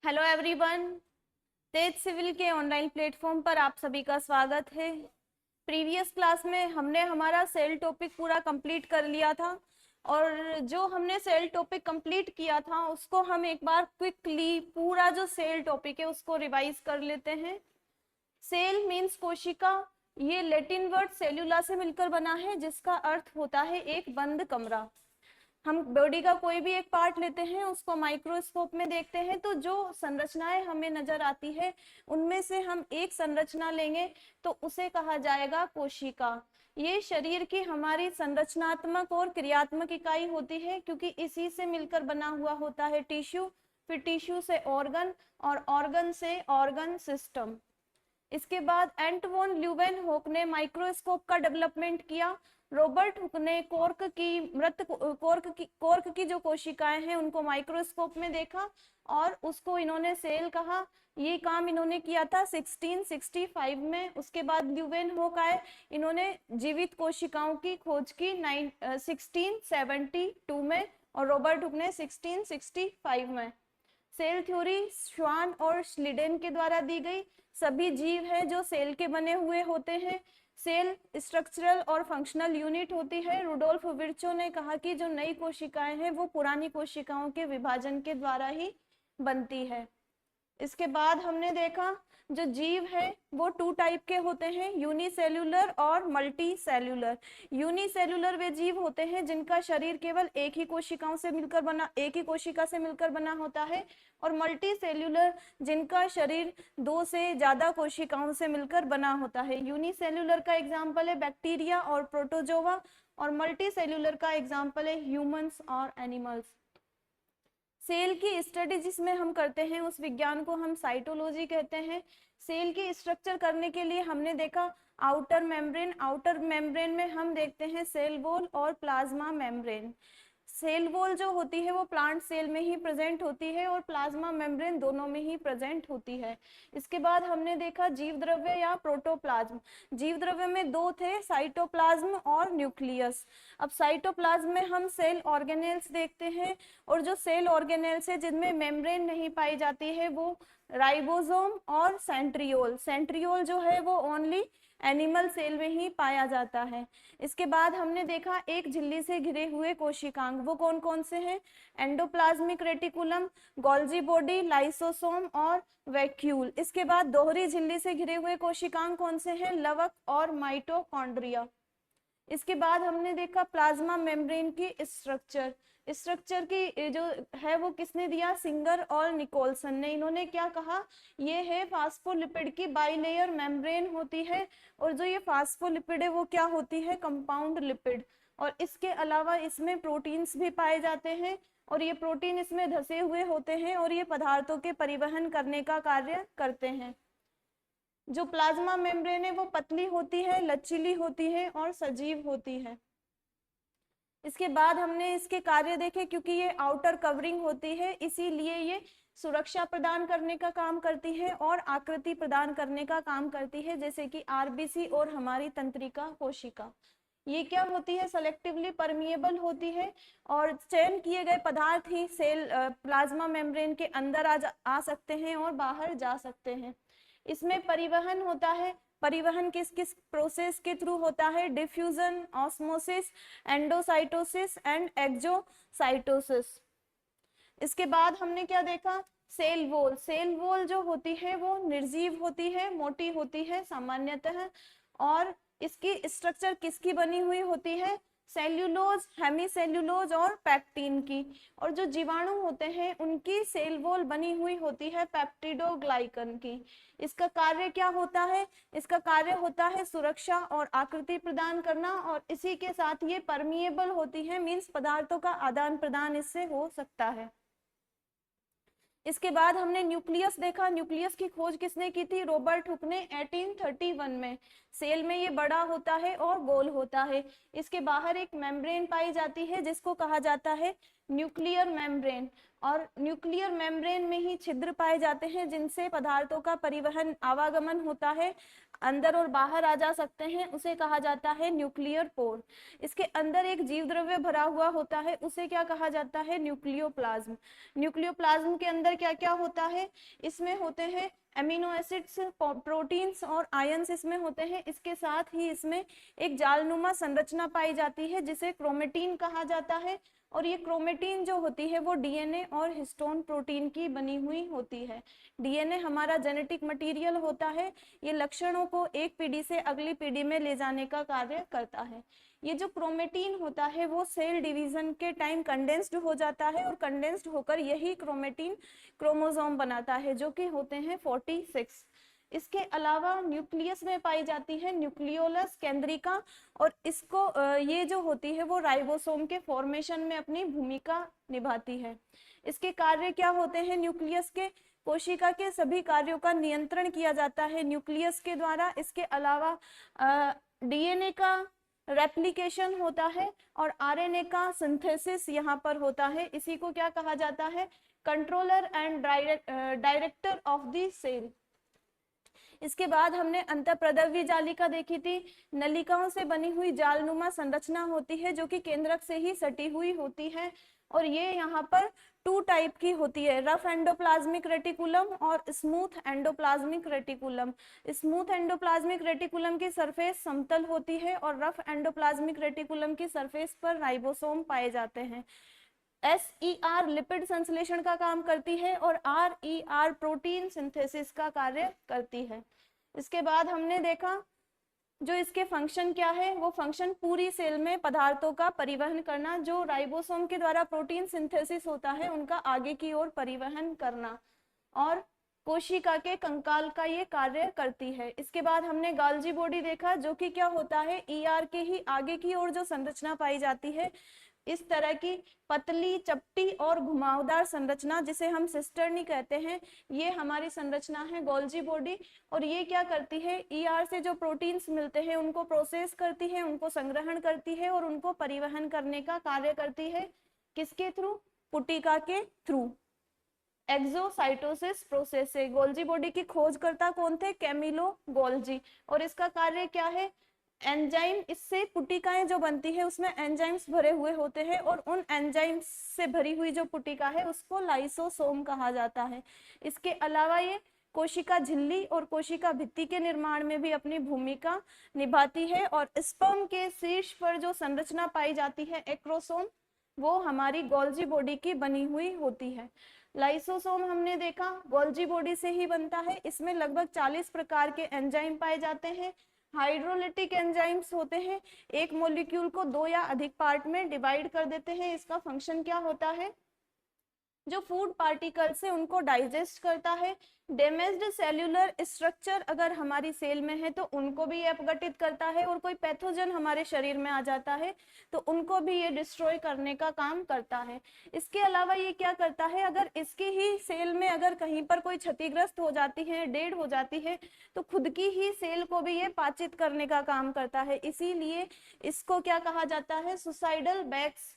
Hello everyone. Tej civil के online platform पर आप सभी का स्वागत है। प्रीवियस क्लास में हमने हमारा सेल टॉपिक पूरा कंप्लीट कर लिया था और जो हमने सेल टॉपिक कंप्लीट किया था उसको हम एक बार क्विकली पूरा जो सेल टॉपिक है उसको रिवाइज कर लेते हैं। सेल मीन्स कोशिका। ये लैटिन वर्ड सेल्यूला से मिलकर बना है जिसका अर्थ होता है एक बंद कमरा। हम बॉडी का कोई भी एक पार्ट लेते हैं, उसको माइक्रोस्कोप में देखते हैं तो जो संरचनाएं हमें नजर आती है उनमें से हम एक संरचना लेंगे तो उसे कहा जाएगा कोशिका। ये शरीर की हमारी संरचनात्मक और क्रियात्मक इकाई होती है क्योंकि इसी से मिलकर बना हुआ होता है टिश्यू, फिर टिश्यू से ऑर्गन और ऑर्गन से ऑर्गन सिस्टम। इसके बाद एंट वॉन ल्यूवेनहोक ने माइक्रोस्कोप का डेवलपमेंट किया। रॉबर्ट हुक ने कोर्क की जो कोशिकाएं हैं उनको माइक्रोस्कोप में देखा और उसको इन्होंने सेल कहा। ये काम इन्होंने किया था 1665 में। उसके बाद ल्यूवेनहोक आए, इन्होंने जीवित कोशिकाओं की खोज की 1672 में और रॉबर्ट हुक ने 1665 में। सेल थ्योरी श्वान और श्लिडेन के द्वारा दी गई। सभी जीव हैं जो सेल के बने हुए होते हैं। सेल स्ट्रक्चरल और फंक्शनल यूनिट होती है। रुडोल्फ विर्चो ने कहा कि जो नई कोशिकाएं हैं वो पुरानी कोशिकाओं के विभाजन के द्वारा ही बनती है। इसके बाद हमने देखा जो जीव है वो टू टाइप के होते हैं, यूनिसेल्यूलर और मल्टी सेल्यूलर। यूनिसेल्यूलर वे जीव होते हैं जिनका शरीर केवल एक ही कोशिका से मिलकर बना होता है और मल्टी सेल्यूलर जिनका शरीर दो से ज्यादा कोशिकाओं से मिलकर बना होता है। यूनिसेल्यूलर का एग्जाम्पल है बैक्टीरिया और प्रोटोजोआ और मल्टी सेल्यूलर का एग्जाम्पल है ह्यूमंस और एनिमल्स। सेल की स्टडी जिसमें हम करते हैं उस विज्ञान को हम साइटोलॉजी कहते हैं। सेल की स्ट्रक्चर करने के लिए हमने देखा आउटर मेम्ब्रेन में हम देखते हैं सेल वॉल और प्लाज्मा मेम्ब्रेन। सेल वॉल जो होती है वो प्लांट सेल में ही प्रेजेंट होती है और प्लाज्मा मेम्ब्रेन दोनों में ही प्रेजेंट होती है। इसके बाद हमने देखा जीव द्रव्य या प्रोटोप्लाज्म। जीव द्रव्य में दो थे, साइटोप्लाज्म और न्यूक्लियस। अब साइटोप्लाज्म में हम सेल ऑर्गेनेल्स देखते हैं और जो सेल ऑर्गेनेल्स है जिनमें मेम्ब्रेन नहीं पाई जाती है वो राइबोसोम और सेंट्रियोल। सेंट्रियोल जो है वो ओनली एनिमल सेल में ही पाया जाता है। इसके बाद हमने देखा एक झिल्ली से घिरे हुए कोशिकांग, वो कौन कौन से हैं? Endoplasmic reticulum, Golgi body, lysosome और वैक्यूल। इसके बाद दोहरी झिल्ली से घिरे हुए कोशिकांग कौन से हैं? लवक और माइटोकॉन्ड्रिया। इसके बाद हमने देखा प्लाज्मा मेम्ब्रेन की स्ट्रक्चर की जो है वो किसने दिया? सिंगर और निकोलसन ने। इन्होंने क्या कहा? ये है फास्फोलिपिड की बाइलेयर मेम्ब्रेन होती है और जो ये फास्फोलिपिड है वो क्या होती है? Compound lipid. और इसके अलावा इसमें प्रोटीन्स भी पाए जाते हैं और ये प्रोटीन इसमें धसे हुए होते हैं और ये पदार्थों के परिवहन करने का कार्य करते हैं। जो प्लाज्मा मेम्ब्रेन है वो पतली होती है, लचीली होती है और सजीव होती है। इसके बाद हमने इसके कार्य देखे। क्योंकि ये आउटर कवरिंग होती है इसीलिए ये सुरक्षा प्रदान करने का काम करती है और आकृति प्रदान करने का काम करती है, जैसे कि आरबीसी और हमारी तंत्रिका कोशिका। ये क्या होती है? सेलेक्टिवली परमिएबल होती है और चयन किए गए पदार्थ ही सेल प्लाज्मा मेम्ब्रेन के अंदर आ सकते हैं और बाहर जा सकते हैं। इसमें परिवहन होता है। परिवहन किस किस प्रोसेस के थ्रू होता है? Diffusion, osmosis, endocytosis and exocytosis. इसके बाद हमने क्या देखा? Cell wall. सेल वॉल जो होती है वो निर्जीव होती है, मोटी होती है सामान्यतः और इसकी स्ट्रक्चर किसकी बनी हुई होती है? सेल्यूलोज, हेमीसेल्यूलोज और पैक्टिन की। और जो जीवाणु होते हैं उनकी सेल वॉल बनी हुई होती है पेप्टिडोग्लाइकन की। इसका कार्य क्या होता है? इसका कार्य होता है सुरक्षा और आकृति प्रदान करना और इसी के साथ ये परमिएबल होती है, मीन्स पदार्थों का आदान प्रदान इससे हो सकता है। इसके बाद हमने न्यूक्लियस देखा। न्यूक्लियस की खोज किसने की थी? रॉबर्ट हुक ने 1831 में। सेल में ये बड़ा होता है और गोल होता है। इसके बाहर एक मेम्ब्रेन पाई जाती है जिसको कहा जाता है न्यूक्लियर मेम्ब्रेन और न्यूक्लियर मेम्ब्रेन में ही छिद्र पाए जाते हैं जिनसे पदार्थों का परिवहन आवागमन होता है। अंदर और बाहर आ जा सकते हैं, उसे कहा जाता है न्यूक्लियर पोर। इसके अंदर एक जीव द्रव्य भरा हुआ होता है, उसे क्या कहा जाता है, न्यूक्लियोप्लाज्म। न्यूक्लियोप्लाज्म के अंदर क्या क्या होता है, इसमें होते हैं एमिनो एसिड्स, प्रोटीन्स और आयंस इसमें होते हैं। इसके साथ ही इसमें एक जालनुमा संरचना पाई जाती है जिसे क्रोमेटीन कहा जाता है, और ये क्रोमेटीन जो होती है वो डीएनए और हिस्टोन प्रोटीन की बनी हुई होती है। डीएनए हमारा जेनेटिक मटेरियल होता है, ये लक्षणों को एक पीढ़ी से अगली पीढ़ी में ले जाने का कार्य करता है। ये जो क्रोमेटीन होता है वो सेल डिवीजन के टाइम कंडेंस्ड हो जाता है, और कंडेंस्ड होकर यही क्रोमेटीन क्रोमोसोम बनाता है जो कि होते हैं 46। इसके अलावा न्यूक्लियस में पाई जाती है न्यूक्लियोलस केंद्रिका, और इसको ये जो होती है वो राइबोसोम के फॉर्मेशन में अपनी भूमिका निभाती है। इसके कार्य क्या होते हैं न्यूक्लियस के, कोशिका के सभी कार्यों का नियंत्रण किया जाता है न्यूक्लियस के द्वारा। इसके अलावा डीएनए का रेप्लिकेशन होता है और आरएनए का सिंथेसिस यहाँ पर होता है। इसी को क्या कहा जाता है, controller and director of the cell. इसके बाद हमने अंतःप्रदव्य जालिका देखी थी। नलिकाओं से बनी हुई जालनुमा संरचना होती है जो कि केंद्रक से ही सटी हुई होती है, और ये यहाँ पर 2 टाइप की होती है, रफ एंडोप्लाज्मिक रेटिकुलम और smooth endoplasmic reticulum. Smooth endoplasmic reticulum की सरफेस समतल होती है और रफ एंडोप्लाज्मिक रेटिकुलम की सरफेस पर राइबोसोम पाए जाते हैं। SER लिपिड संश्लेषण का काम करती है और RER प्रोटीन सिंथेसिस का कार्य करती है। इसके बाद हमने देखा जो इसके फंक्शन क्या है, वो फंक्शन पूरी सेल में पदार्थों का परिवहन करना, जो राइबोसोम के द्वारा प्रोटीन सिंथेसिस होता है उनका आगे की ओर परिवहन करना, और कोशिका के कंकाल का ये कार्य करती है। इसके बाद हमने गाल्जी बॉडी देखा जो कि क्या होता है, ER के ही आगे की ओर जो संरचना पाई जाती है, इस तरह की पतली, चपटी और घुमावदार संरचना जिसे हम सिस्टर्नी कहते हैं, ये हमारी संरचना है गोल्जी बॉडी। और ये क्या करती है, ER से जो प्रोटीन्स मिलते हैं उनको प्रोसेस करती है, उनको संग्रहण करती है और उनको परिवहन करने का कार्य करती है। किसके थ्रू, पुटिका के थ्रू, एक्सोसाइटोसिस प्रोसेस से। गोल्जी बॉडी की खोजकर्ता कौन थे, कैमिलो गोल्जी। और इसका कार्य क्या है, एंजाइम, इससे पुटिकाएं जो बनती है उसमें एंजाइम्स भरे हुए होते हैं, और उन एंजाइम्स से भरी हुई जो पुटिका है उसको लाइसोसोम कहा जाता है। इसके अलावा ये कोशिका झिल्ली और कोशिका भित्ति के निर्माण में भी अपनी भूमिका निभाती है। और स्पर्म के शीर्ष पर जो संरचना पाई जाती है एक्रोसोम, वो हमारी गोल्जी बॉडी की बनी हुई होती है। लाइसोसोम हमने देखा गोल्जी बॉडी से ही बनता है। इसमें लगभग 40 प्रकार के एंजाइम पाए जाते हैं। हाइड्रोलिटिक एंजाइम्स होते हैं, एक मॉलिक्यूल को 2 या अधिक पार्ट में डिवाइड कर देते हैं। इसका फंक्शन क्या होता है, जो फूड पार्टिकल्स है उनको डाइजेस्ट करता है। डैमेज्ड सेल्यूलर स्ट्रक्चर अगर हमारी सेल में है तो उनको भी ये अपघटित करता है, और कोई पैथोजन हमारे शरीर में आ जाता है तो उनको भी ये डिस्ट्रॉय करने का काम करता है। इसके अलावा ये क्या करता है, अगर इसकी ही सेल में अगर कहीं पर कोई क्षतिग्रस्त हो जाती है, डेड हो जाती है, तो खुद की ही सेल को भी ये पाचित करने का काम करता है। इसीलिए इसको क्या कहा जाता है, सुसाइडल बैग्स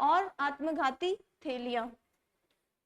और आत्मघाती थैलियां।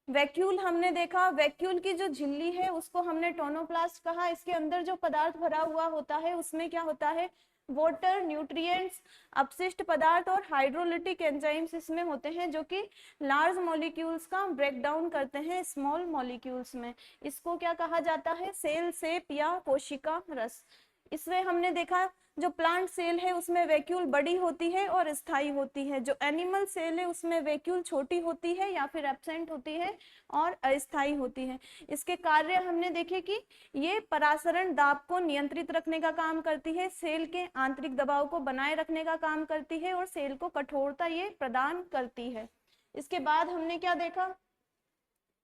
वैक्यूल हमने देखा, वैक्यूल की जो झिल्ली है उसको हमने टोनोप्लास्ट कहा। इसके अंदर जो पदार्थ भरा हुआ होता है उसमें क्या होता है, वाटर, न्यूट्रिएंट्स, अपशिष्ट पदार्थ और हाइड्रोलिटिक एंजाइम्स इसमें होते हैं जो कि लार्ज मॉलिक्यूल्स का ब्रेक डाउन करते हैं स्मॉल मॉलिक्यूल्स में। इसको क्या कहा जाता है, सेल सेप या कोशिका रस। इसमें हमने देखा जो प्लांट सेल है उसमें वैक्यूल बड़ी होती है और स्थायी होती है, जो एनिमल सेल है उसमें वैक्यूल छोटी होती है या फिर एब्सेंट होती है और अस्थायी होती है। इसके कार्य हमने देखे कि ये परासरण दाब को नियंत्रित रखने का काम करती है, सेल के आंतरिक दबाव को बनाए रखने का काम करती है और सेल को कठोरता ये प्रदान करती है। इसके बाद हमने क्या देखा,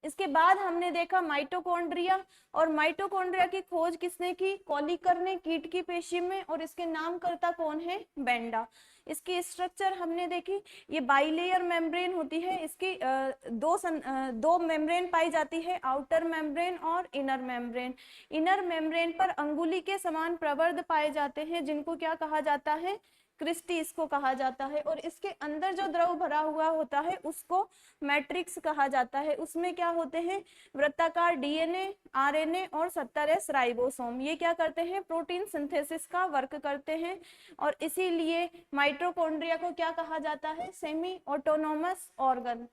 इसके बाद हमने देखा माइटोकॉन्ड्रिया, और माइटोकॉन्ड्रिया की खोज किसने की, कोलिकर ने कीट की पेशी में, और इसके नामकर्ता कौन है, बेंडा। इसकी स्ट्रक्चर हमने देखी, ये बाइलेयर मेम्ब्रेन होती है। इसकी दो मेम्ब्रेन पाई जाती है, आउटर मेम्ब्रेन और इनर मेम्ब्रेन। इनर मेम्ब्रेन पर अंगुली के समान प्रवर्ध पाए जाते हैं जिनको क्या कहा जाता है, क्रिस्टी इसको कहा जाता है। और इसके अंदर जो द्रव भरा हुआ होता है उसको मैट्रिक्स कहा जाता है। उसमें क्या होते हैं, वृत्ताकार डीएनए, आरएनए और 70S राइबोसोम। ये क्या करते हैं, प्रोटीन सिंथेसिस का वर्क करते हैं। और इसीलिए माइटोकॉन्ड्रिया को क्या कहा जाता है, सेमी ऑटोनोमस ऑर्गन।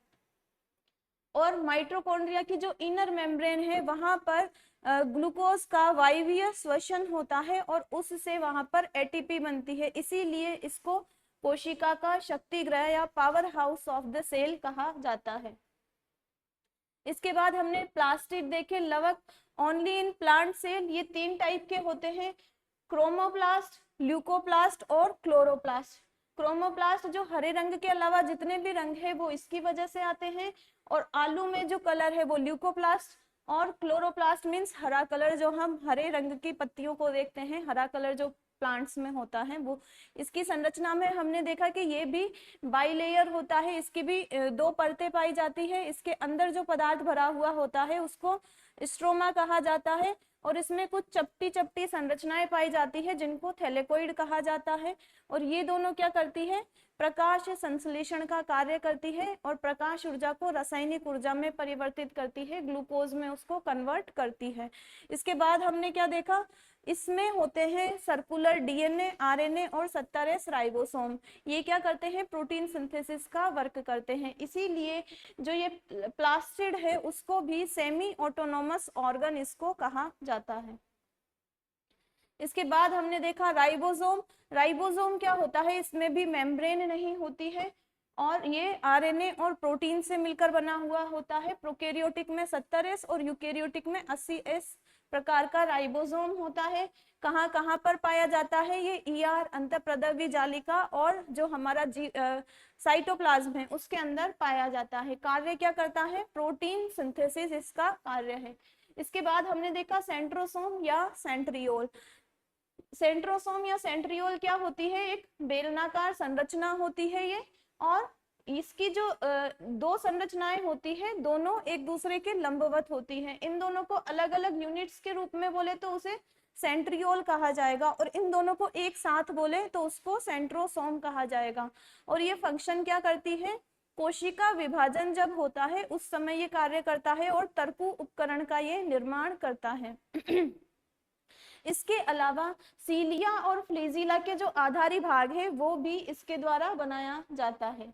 और माइटोकॉन्ड्रिया की जो इनर मेम्ब्रेन है वहां पर ग्लूकोज का वायवीय श्वसन होता है और उससे वहां पर एटीपी बनती है, इसीलिए इसको कोशिका का शक्ति गृह या power house of the cell कहा जाता है। इसके बाद हमने प्लास्टिड देखे, लवक ओनली इन प्लांट सेल। ये 3 टाइप के होते हैं, क्रोमोप्लास्ट, ल्यूकोप्लास्ट और क्लोरोप्लास्ट। क्रोमोप्लास्ट जो हरे रंग के अलावा जितने भी रंग है वो इसकी वजह से आते हैं, और आलू में जो कलर है वो ल्यूकोप्लास्ट, और क्लोरोप्लास्ट मीन्स हरा कलर, जो हम हरे रंग की पत्तियों को देखते हैं, हरा कलर जो प्लांट्स में होता है वो। इसकी संरचना में हमने देखा कि ये भी बाइलेयर होता है, इसकी भी 2 परतें पाई जाती है। इसके अंदर जो पदार्थ भरा हुआ होता है उसको स्ट्रोमा कहा जाता है, और इसमें कुछ चपटी चपटी संरचनाएं पाई जाती है जिनको थैलेकोइड कहा जाता है। और ये दोनों क्या करती है, प्रकाश संश्लेषण का कार्य करती है और प्रकाश ऊर्जा को रासायनिक ऊर्जा में परिवर्तित करती है, ग्लूकोज में उसको कन्वर्ट करती है। इसके बाद हमने क्या देखा, इसमें होते हैं सर्कुलर डीएनए, आरएनए और 70S राइबोसोम। ये क्या करते हैं, प्रोटीन सिंथेसिस का वर्क करते हैं, इसीलिए जो ये प्लास्टिड है उसको भी सेमी ऑटोनोमस ऑर्गन इसको कहा जाता है। इसके बाद हमने देखा राइबोसोम। राइबोसोम क्या होता है, इसमें भी मेम्ब्रेन नहीं होती है और ये आरएनए और प्रोटीन से मिलकर बना हुआ होता है। प्रोकैरियोटिक में 70S और यूकैरियोटिक में 80S प्रकार का राइबोसोम होता है। कहाँ कहाँ पर पाया जाता है, ये ईआर, अंतःप्रद्रव्य जालिका और जो हमारा साइटोप्लाज्म है उसके अंदर पाया जाता है। कार्य क्या करता है, प्रोटीन सिंथेसिस इसका कार्य है। इसके बाद हमने देखा सेंट्रोसोम या सेंट्रियोल। सेंट्रोसोम या सेंट्रियोल क्या होती है, एक बेलनाकार संरचना होती है ये, और इसकी जो 2 संरचनाएं होती है दोनों एक दूसरे के लंबवत होती हैं। इन दोनों को अलग अलग यूनिट्स के रूप में बोले तो उसे सेंट्रियोल कहा जाएगा, और इन दोनों को एक साथ बोले तो उसको सेंट्रोसोम कहा जाएगा। और ये फंक्शन क्या करती है, कोशिका विभाजन जब होता है उस समय ये कार्य करता है और तर्कु उपकरण का ये निर्माण करता है। इसके अलावा सीलिया और फ्लेजिला के जो आधारी भाग है वो भी इसके द्वारा बनाया जाता है।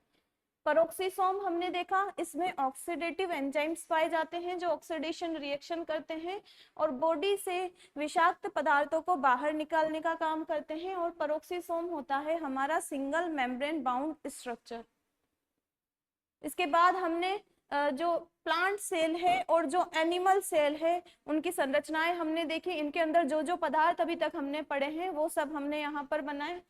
परोक्सीसोम हमने देखा, इसमें ऑक्सीडेटिव एंजाइम्स पाए जाते हैं जो ऑक्सीडेशन रिएक्शन करते हैं और बॉडी से विषाक्त पदार्थों को बाहर निकालने का काम करते हैं। और परोक्सीसोम होता है हमारा सिंगल मेम्ब्रेन बाउंड स्ट्रक्चर। इसके बाद हमने जो प्लांट सेल है और जो एनिमल सेल है उनकी संरचनाएं हमने देखी। इनके अंदर जो जो पदार्थ अभी तक हमने पढ़े हैं वो सब हमने यहाँ पर बनाए।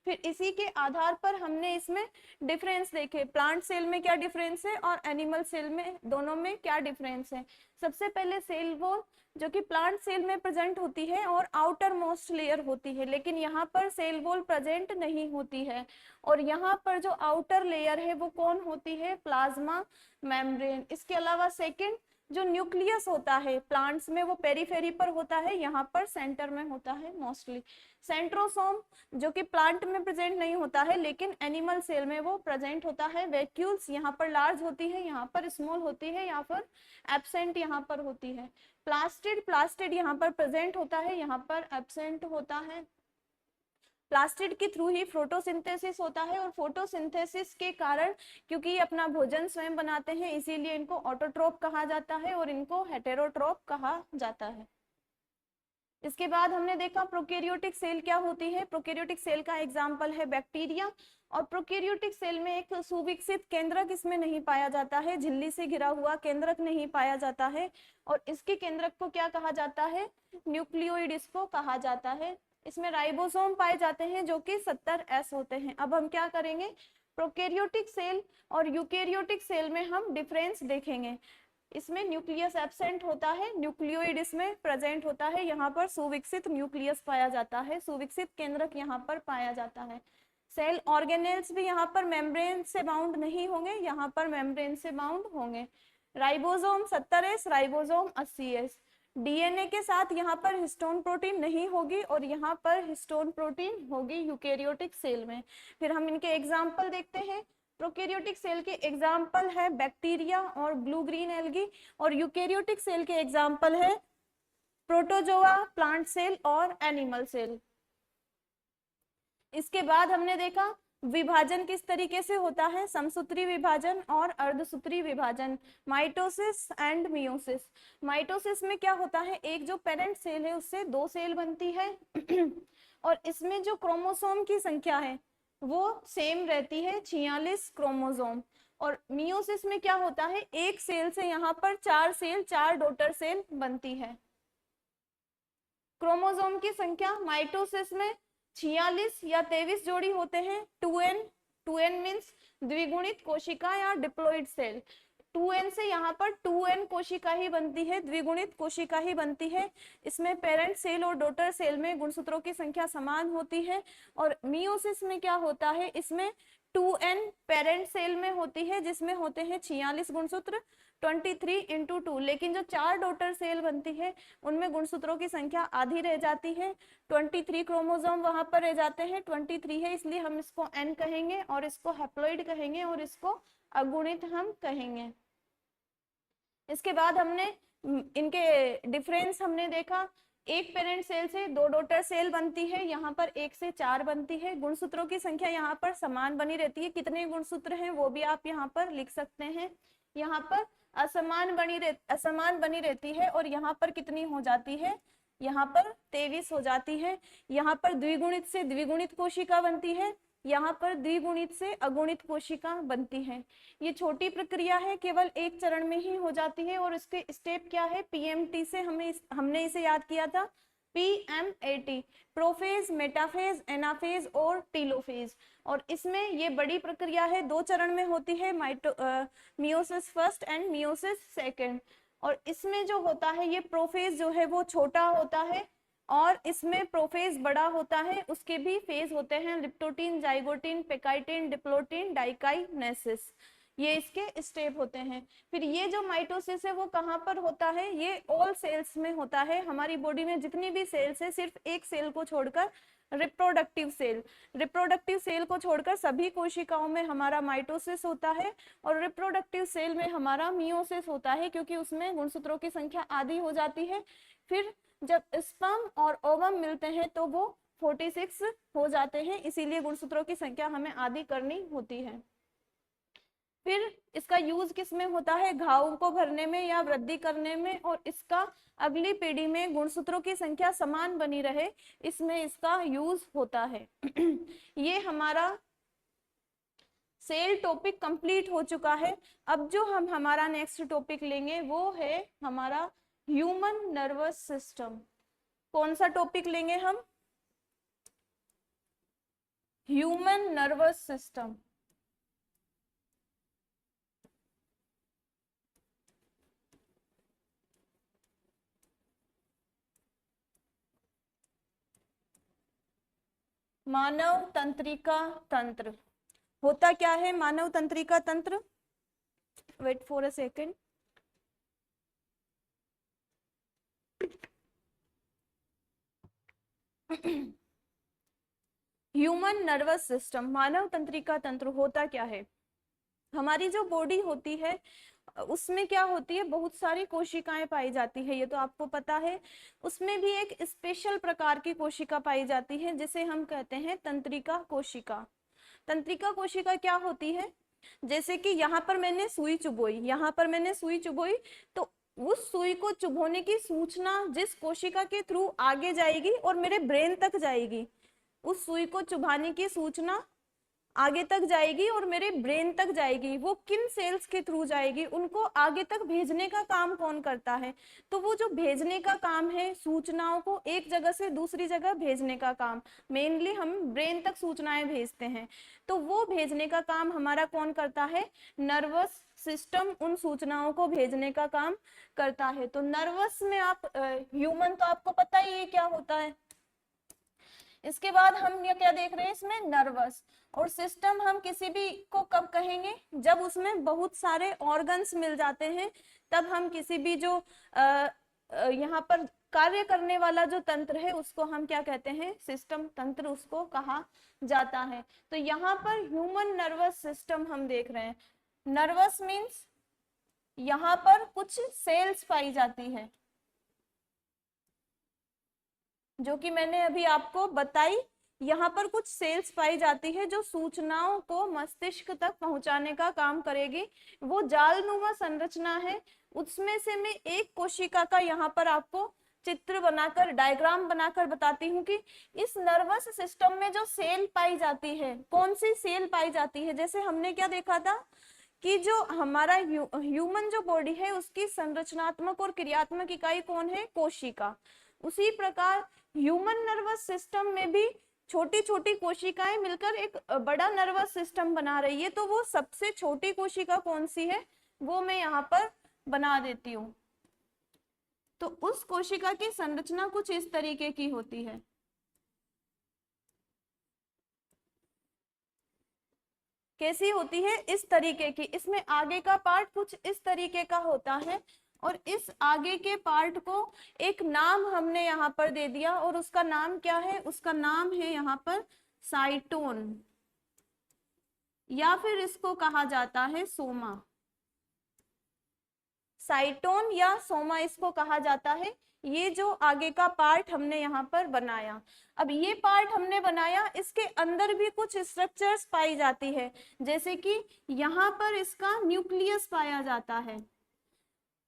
फिर इसी के आधार पर हमने इसमें डिफरेंस देखे, प्लांट सेल में क्या डिफरेंस है और एनिमल सेल में, दोनों में क्या डिफरेंस है। सबसे पहले सेल वॉल जो कि प्लांट सेल में प्रेजेंट होती है और आउटर मोस्ट लेयर होती है, लेकिन यहाँ पर सेल वॉल प्रेजेंट नहीं होती है। और यहाँ पर जो आउटर लेयर है वो कौन होती है, प्लाज्मा मेम्ब्रेन। इसके अलावा सेकंड जो न्यूक्लियस होता है प्लांट्स में वो पेरीफेरी पर होता है, यहाँ पर सेंटर में होता है मोस्टली। सेंट्रोसोम जो कि प्लांट में प्रेजेंट नहीं होता है लेकिन एनिमल सेल में वो प्रेजेंट होता है। वैक्यूल्स यहाँ पर लार्ज होती है, यहाँ पर स्मॉल होती है, यहाँ पर एब्सेंट यहाँ पर होती है। प्लास्टिड यहाँ पर प्रेजेंट होता है, यहाँ पर एब्सेंट होता है। प्लास्टिड के थ्रू ही फोटोसिंथेसिस होता है और फोटोसिंथेसिस के कारण, क्योंकि ये अपना भोजन स्वयं बनाते हैं, इसीलिए इनको ऑटोट्रोप कहा जाता है और इनको हेटेरोट्रोप कहा जाता है। इसके बाद हमने देखा प्रोकैरियोटिक सेल क्या होती है। प्रोकैरियोटिक सेल का एग्जाम्पल है बैक्टीरिया। और प्रोकैरियोटिक सेल में एक सुविकसित केंद्रक इसमें नहीं पाया जाता है, झिल्ली से घिरा हुआ केंद्रक नहीं पाया जाता है। और इसके केंद्रक को क्या कहा जाता है, न्यूक्लियोइड इसको कहा जाता है। इसमें राइबोसोम पाए जाते हैं जो कि 70S होते हैं। अब हम क्या करेंगे, प्रोकैरियोटिक सेल और यूकैरियोटिक सेल में हम डिफरेंस देखेंगे। इसमें न्यूक्लियस एब्सेंट होता है, न्यूक्लियोइड इसमें प्रेजेंट होता है, यहाँ पर सुविकसित न्यूक्लियस पाया जाता है, सुविकसित केंद्रक यहाँ पर पाया जाता है। सेल ऑर्गेनेल्स भी यहाँ पर मेम्ब्रेन से बाउंड नहीं होंगे, यहाँ पर मेम्ब्रेन से बाउंड होंगे। Ribosome 70S, ribosome 80S। DNA के साथ यहाँ पर हिस्टोन प्रोटीन नहीं होगी और यहाँ पर हिस्टोन प्रोटीन होगी यूकेरियोटिक सेल में। फिर हम इनके एग्जाम्पल देखते हैं। प्रोकैरियोटिक सेल के एग्जाम्पल है बैक्टीरिया और ब्लू ग्रीन एल्गी, और यूकेरियोटिक सेल के एग्जाम्पल है प्रोटोजोआ, प्लांट सेल और एनिमल सेल। इसके बाद हमने देखा विभाजन किस तरीके से होता है, समसूत्री विभाजन और अर्धसूत्री विभाजन, माइटोसिस एंड मियोसिस। माइटोसिस में क्या होता है, एक जो पेरेंट सेल है उससे दो सेल बनती है और इसमें जो क्रोमोसोम की संख्या है वो सेम रहती है, 46 क्रोमोसोम। और मियोसिस में क्या होता है, एक सेल से यहाँ पर चार सेल, चार डॉटर सेल बनती है। क्रोमोसोम की संख्या माइटोसिस में 46 या 23 जोड़ी होते हैं। 2n मीन्स द्विगुणित कोशिका या डिप्लॉइड सेल। 2n से यहाँ पर 2n कोशिका ही बनती है, द्विगुणित कोशिका ही बनती है। इसमें पेरेंट सेल और डॉटर सेल में गुणसूत्रों की संख्या समान होती है। और मियोसिस में क्या होता है, इसमें 2n पेरेंट सेल में होती है जिसमें होते हैं 46 गुणसूत्र, 23 × 2, लेकिन जो चार डॉटर सेल बनती है उनमें गुणसूत्रों की संख्या आधी रह जाती है, 23 क्रोमोसोम वहां पर रह जाते हैं। 23 है इसलिए हम इसको n कहेंगे और इसको हैप्लॉइड कहेंगे और इसको अगुणित हम कहेंगे। इसके बाद हमने इनके डिफरेंस हमने देखा, एक पेरेंट सेल से दो डॉटर सेल बनती है, यहाँ पर एक से चार बनती है। गुणसूत्रों की संख्या यहाँ पर समान बनी रहती है, कितने गुणसूत्र हैं वो भी आप यहाँ पर लिख सकते हैं। यहाँ पर असमान बनी रहती है और यहाँ पर कितनी हो जाती है, यहाँ पर 23 हो जाती है। यहाँ पर द्विगुणित से द्विगुणित कोशिका बनती है, यहाँ पर द्विगुणित से अगुणित कोशिका बनती है। ये छोटी प्रक्रिया है, केवल एक चरण में ही हो जाती है और इसके स्टेप क्या है, पीएमटी से हमने इसे याद किया था, PMAT, प्रोफेज, मेटाफेज, एनाफेज और टीलोफेज। और इसमें ये बड़ी प्रक्रिया है, दो चरण में होती है, meiosis first and meiosis second. और इसमें जो होता है ये प्रोफेज जो है वो छोटा होता है और इसमें प्रोफेज बड़ा होता है। उसके भी फेज होते हैं, लिप्टोटीन, जाइगोटीन, पेकाइटिन, डिप्लोटीन, डाइकाइनेसिस, ये इसके स्टेप होते हैं। फिर ये जो माइटोसिस है वो कहाँ पर होता है, ये ऑल सेल्स में होता है। हमारी बॉडी में जितनी भी सेल्स है सिर्फ एक सेल को छोड़कर, रिप्रोडक्टिव सेल को छोड़कर सभी कोशिकाओं में हमारा माइटोसिस होता है और रिप्रोडक्टिव सेल में हमारा मियोसिस होता है, क्योंकि उसमें गुणसूत्रों की संख्या आधी हो जाती है। फिर जब स्पर्म और ओवम मिलते हैं तो वो 46 हो जाते हैं, इसीलिए गुणसूत्रों की संख्या हमें आधी करनी होती है। फिर इसका यूज किस में होता है, घावों को भरने में या वृद्धि करने में, और इसका अगली पीढ़ी में गुणसूत्रों की संख्या समान बनी रहे, इसमें इसका यूज होता है। ये हमारा सेल टॉपिक कंप्लीट हो चुका है। अब जो हम हमारा नेक्स्ट टॉपिक लेंगे वो है हमारा ह्यूमन नर्वस सिस्टम। कौन सा टॉपिक लेंगे हम, ह्यूमन नर्वस सिस्टम। मानव तंत्रिका तंत्र होता क्या है, मानव तंत्रिका तंत्र, wait for a second. Human nervous system, मानव तंत्रिका तंत्र होता क्या है। हमारी जो बॉडी होती है उसमें क्या होती है, बहुत सारी कोशिकाएं पाई जाती है, ये तो आपको पता है। उसमें भी एक स्पेशल प्रकार की कोशिका पाई जाती है जिसे हम कहते हैं तंत्रिका कोशिका। तंत्रिका कोशिका क्या होती है, जैसे कि यहाँ पर मैंने सुई चुभोई, यहाँ पर मैंने सुई चुभोई, तो उस सुई को चुभोने की सूचना जिस कोशिका के थ्रू आगे जाएगी और मेरे ब्रेन तक जाएगी, उस सुई को चुभाने की सूचना आगे तक जाएगी और मेरे ब्रेन तक जाएगी। वो किन सेल्स के थ्रू जाएगी, उनको आगे तक भेजने का काम कौन करता है, तो वो जो भेजने का काम है, सूचनाओं को एक जगह से दूसरी जगह भेजने का काम, मेनली हम ब्रेन तक सूचनाएं भेजते हैं, तो वो भेजने का काम हमारा कौन करता है, नर्वस सिस्टम उन सूचनाओं को भेजने का काम करता है। तो नर्वस में आप ह्यूमन तो आपको पता ही है क्या होता है। इसके बाद हम ये क्या देख रहे हैं इसमें, नर्वस। और सिस्टम हम किसी भी को कब कहेंगे, जब उसमें बहुत सारे ऑर्गन्स मिल जाते हैं, तब हम किसी भी जो यहाँ पर कार्य करने वाला जो तंत्र है उसको हम क्या कहते हैं, सिस्टम तंत्र उसको कहा जाता है। तो यहाँ पर ह्यूमन नर्वस सिस्टम हम देख रहे हैं। नर्वस मीन्स यहाँ पर कुछ सेल्स पाई जाती है, जो कि मैंने अभी आपको बताई। यहाँ पर कुछ सेल्स पाई जाती है जो सूचनाओं को मस्तिष्क तक पहुंचाने का काम करेगी। वो जालनुमा संरचना है। उसमें से मैं एक कोशिका का यहाँ पर आपको चित्र बनाकर, डायग्राम बनाकर बताती हूँ कि इस नर्वस सिस्टम में जो सेल पाई जाती है, कौन सी सेल पाई जाती है। जैसे हमने क्या देखा था कि जो हमारा ह्यूमन जो बॉडी है उसकी संरचनात्मक और क्रियात्मक इकाई कौन है, कोशिका। उसी प्रकार ह्यूमन नर्वस सिस्टम में भी छोटी छोटी कोशिकाएं मिलकर एक बड़ा नर्वस सिस्टम बना रही है। तो वो सबसे छोटी कोशिका कौन सी है वो मैं यहाँ पर बना देती हूँ। तो उस कोशिका की संरचना कुछ इस तरीके की होती है। कैसी होती है, इस तरीके की। इसमें आगे का पार्ट कुछ इस तरीके का होता है और इस आगे के पार्ट को एक नाम हमने यहाँ पर दे दिया और उसका नाम क्या है, उसका नाम है यहाँ पर साइटोन, या फिर इसको कहा जाता है सोमा। साइटोन या सोमा इसको कहा जाता है। ये जो आगे का पार्ट हमने यहाँ पर बनाया, अब ये पार्ट हमने बनाया, इसके अंदर भी कुछ स्ट्रक्चर्स पाई जाती है। जैसे कि यहाँ पर इसका न्यूक्लियस पाया जाता है।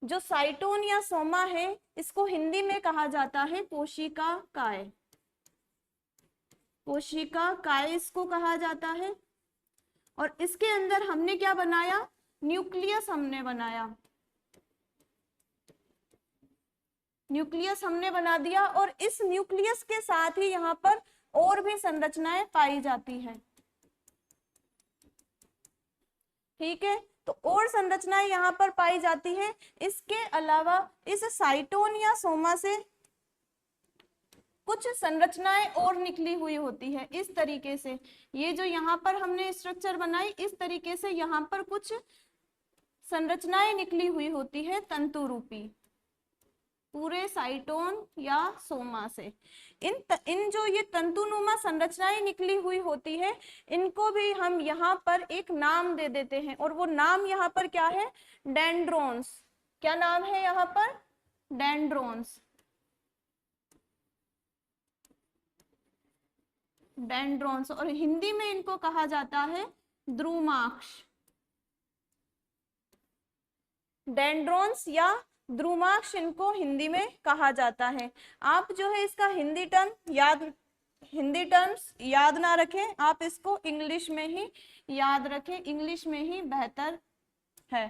जो साइटोन या सोमा है इसको हिंदी में कहा जाता है कोशिका काय। कोशिका काय इसको कहा जाता है। और इसके अंदर हमने क्या बनाया, न्यूक्लियस हमने बनाया। न्यूक्लियस हमने बना दिया और इस न्यूक्लियस के साथ ही यहाँ पर और भी संरचनाएं पाई जाती है। ठीक है, तो और संरचनाएं यहाँ पर पाई जाती है। इसके अलावा इस साइटोन या सोमा से कुछ संरचनाएं और निकली हुई होती है इस तरीके से। ये जो यहाँ पर हमने स्ट्रक्चर बनाई, इस तरीके से यहाँ पर कुछ संरचनाएं निकली हुई होती है तंतु रूपी, पूरे साइटोन या सोमा से। इन जो ये तंतुनुमा संरचनाएं निकली हुई होती है, इनको भी हम यहाँ पर एक नाम दे देते हैं और वो नाम यहाँ पर क्या है, डेंड्रोन्स। क्या नाम है यहाँ पर, डेंड्रोन्स। डेंड्रोन्स, और हिंदी में इनको कहा जाता है द्रुमाक्ष। डेंड्रोन्स या द्रुमाक्ष इनको हिंदी में कहा जाता है। आप जो है इसका हिंदी टर्म्स याद ना रखें, आप इसको इंग्लिश में ही याद रखें, इंग्लिश में ही बेहतर है।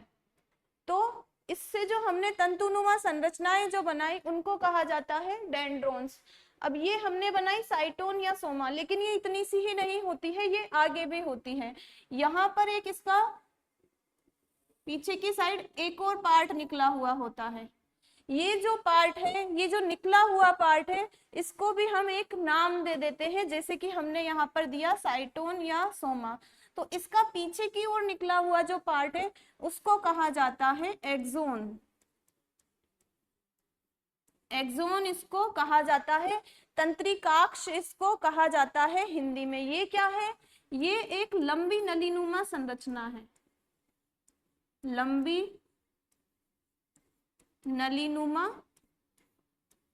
तो इससे जो हमने तंतुनुमा संरचनाएं जो बनाई उनको कहा जाता है डेंड्रोन्स। अब ये हमने बनाई साइटोन या सोमा, लेकिन ये इतनी सी ही नहीं होती है, ये आगे भी होती है। यहाँ पर एक इसका पीछे की साइड एक और पार्ट निकला हुआ होता है। ये जो पार्ट है, ये जो निकला हुआ पार्ट है, इसको भी हम एक नाम दे देते हैं। जैसे कि हमने यहाँ पर दिया साइटोन या सोमा, तो इसका पीछे की ओर निकला हुआ जो पार्ट है उसको कहा जाता है एक्सोन। एक्सोन इसको कहा जाता है, तंत्रिकाक्ष इसको कहा जाता है हिंदी में। ये क्या है, ये एक लंबी नलीनुमा संरचना है, लंबी नलीनुमा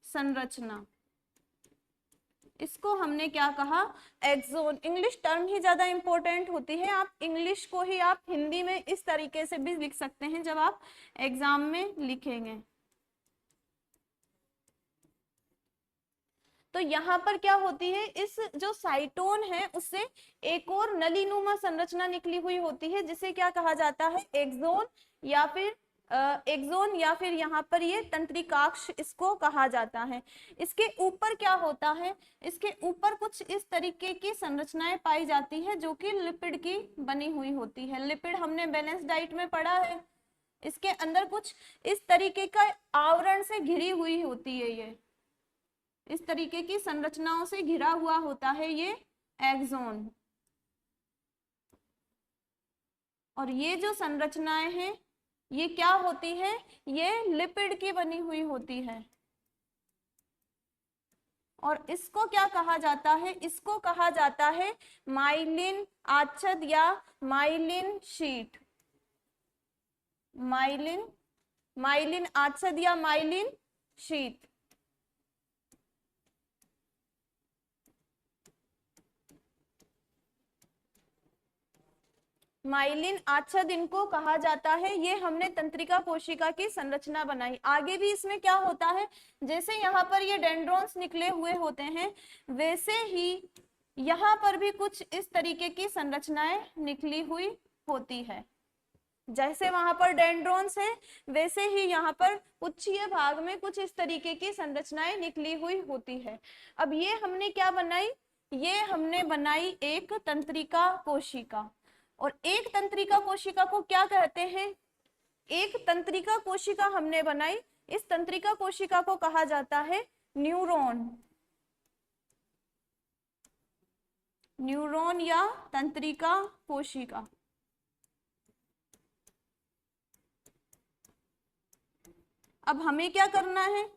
संरचना। इसको हमने क्या कहा, एक्सोन। इंग्लिश टर्म ही ज्यादा इंपॉर्टेंट होती है, आप इंग्लिश को ही आप हिंदी में इस तरीके से भी लिख सकते हैं जब आप एग्जाम में लिखेंगे। तो यहाँ पर क्या होती है, इस जो साइटोन है उससे एक और नलीनुमा संरचना निकली हुई होती है जिसे क्या कहा जाता है, एक्सोन या फिर यहाँ पर ये तंत्रिकाक्ष इसको कहा जाता है। इसके ऊपर क्या होता है, इसके ऊपर कुछ इस तरीके की संरचनाएं पाई जाती है जो कि लिपिड की बनी हुई होती है। लिपिड हमने बैलेंस डाइट में पढ़ा है। इसके अंदर कुछ इस तरीके का आवरण से घिरी हुई होती है, ये इस तरीके की संरचनाओं से घिरा हुआ होता है ये एक्सोन। और ये जो संरचनाएं हैं ये क्या होती है, ये लिपिड की बनी हुई होती है। और इसको क्या कहा जाता है, इसको कहा जाता है माइलिन आच्छद या माइलिन शीट। माइलिन, माइलिन आच्छद या माइलिन शीट। माइलिन आच्छद इनको कहा जाता है। ये हमने तंत्रिका कोशिका की संरचना बनाई। आगे भी इसमें क्या होता है, जैसे यहाँ पर ये डेंड्रॉन्स निकले हुए होते हैं, वैसे ही यहाँ पर भी कुछ इस तरीके की संरचनाएं निकली हुई होती है। जैसे वहां पर डेंड्रॉन्स है, वैसे ही यहाँ पर पुच्छीय भाग में कुछ इस तरीके की संरचनाएं निकली हुई होती है। अब ये हमने क्या बनाई, ये हमने बनाई एक तंत्रिका कोशिका। और एक तंत्रिका कोशिका को क्या कहते हैं, एक तंत्रिका कोशिका हमने बनाई, इस तंत्रिका कोशिका को कहा जाता है न्यूरॉन। न्यूरॉन या तंत्रिका कोशिका। अब हमें क्या करना है,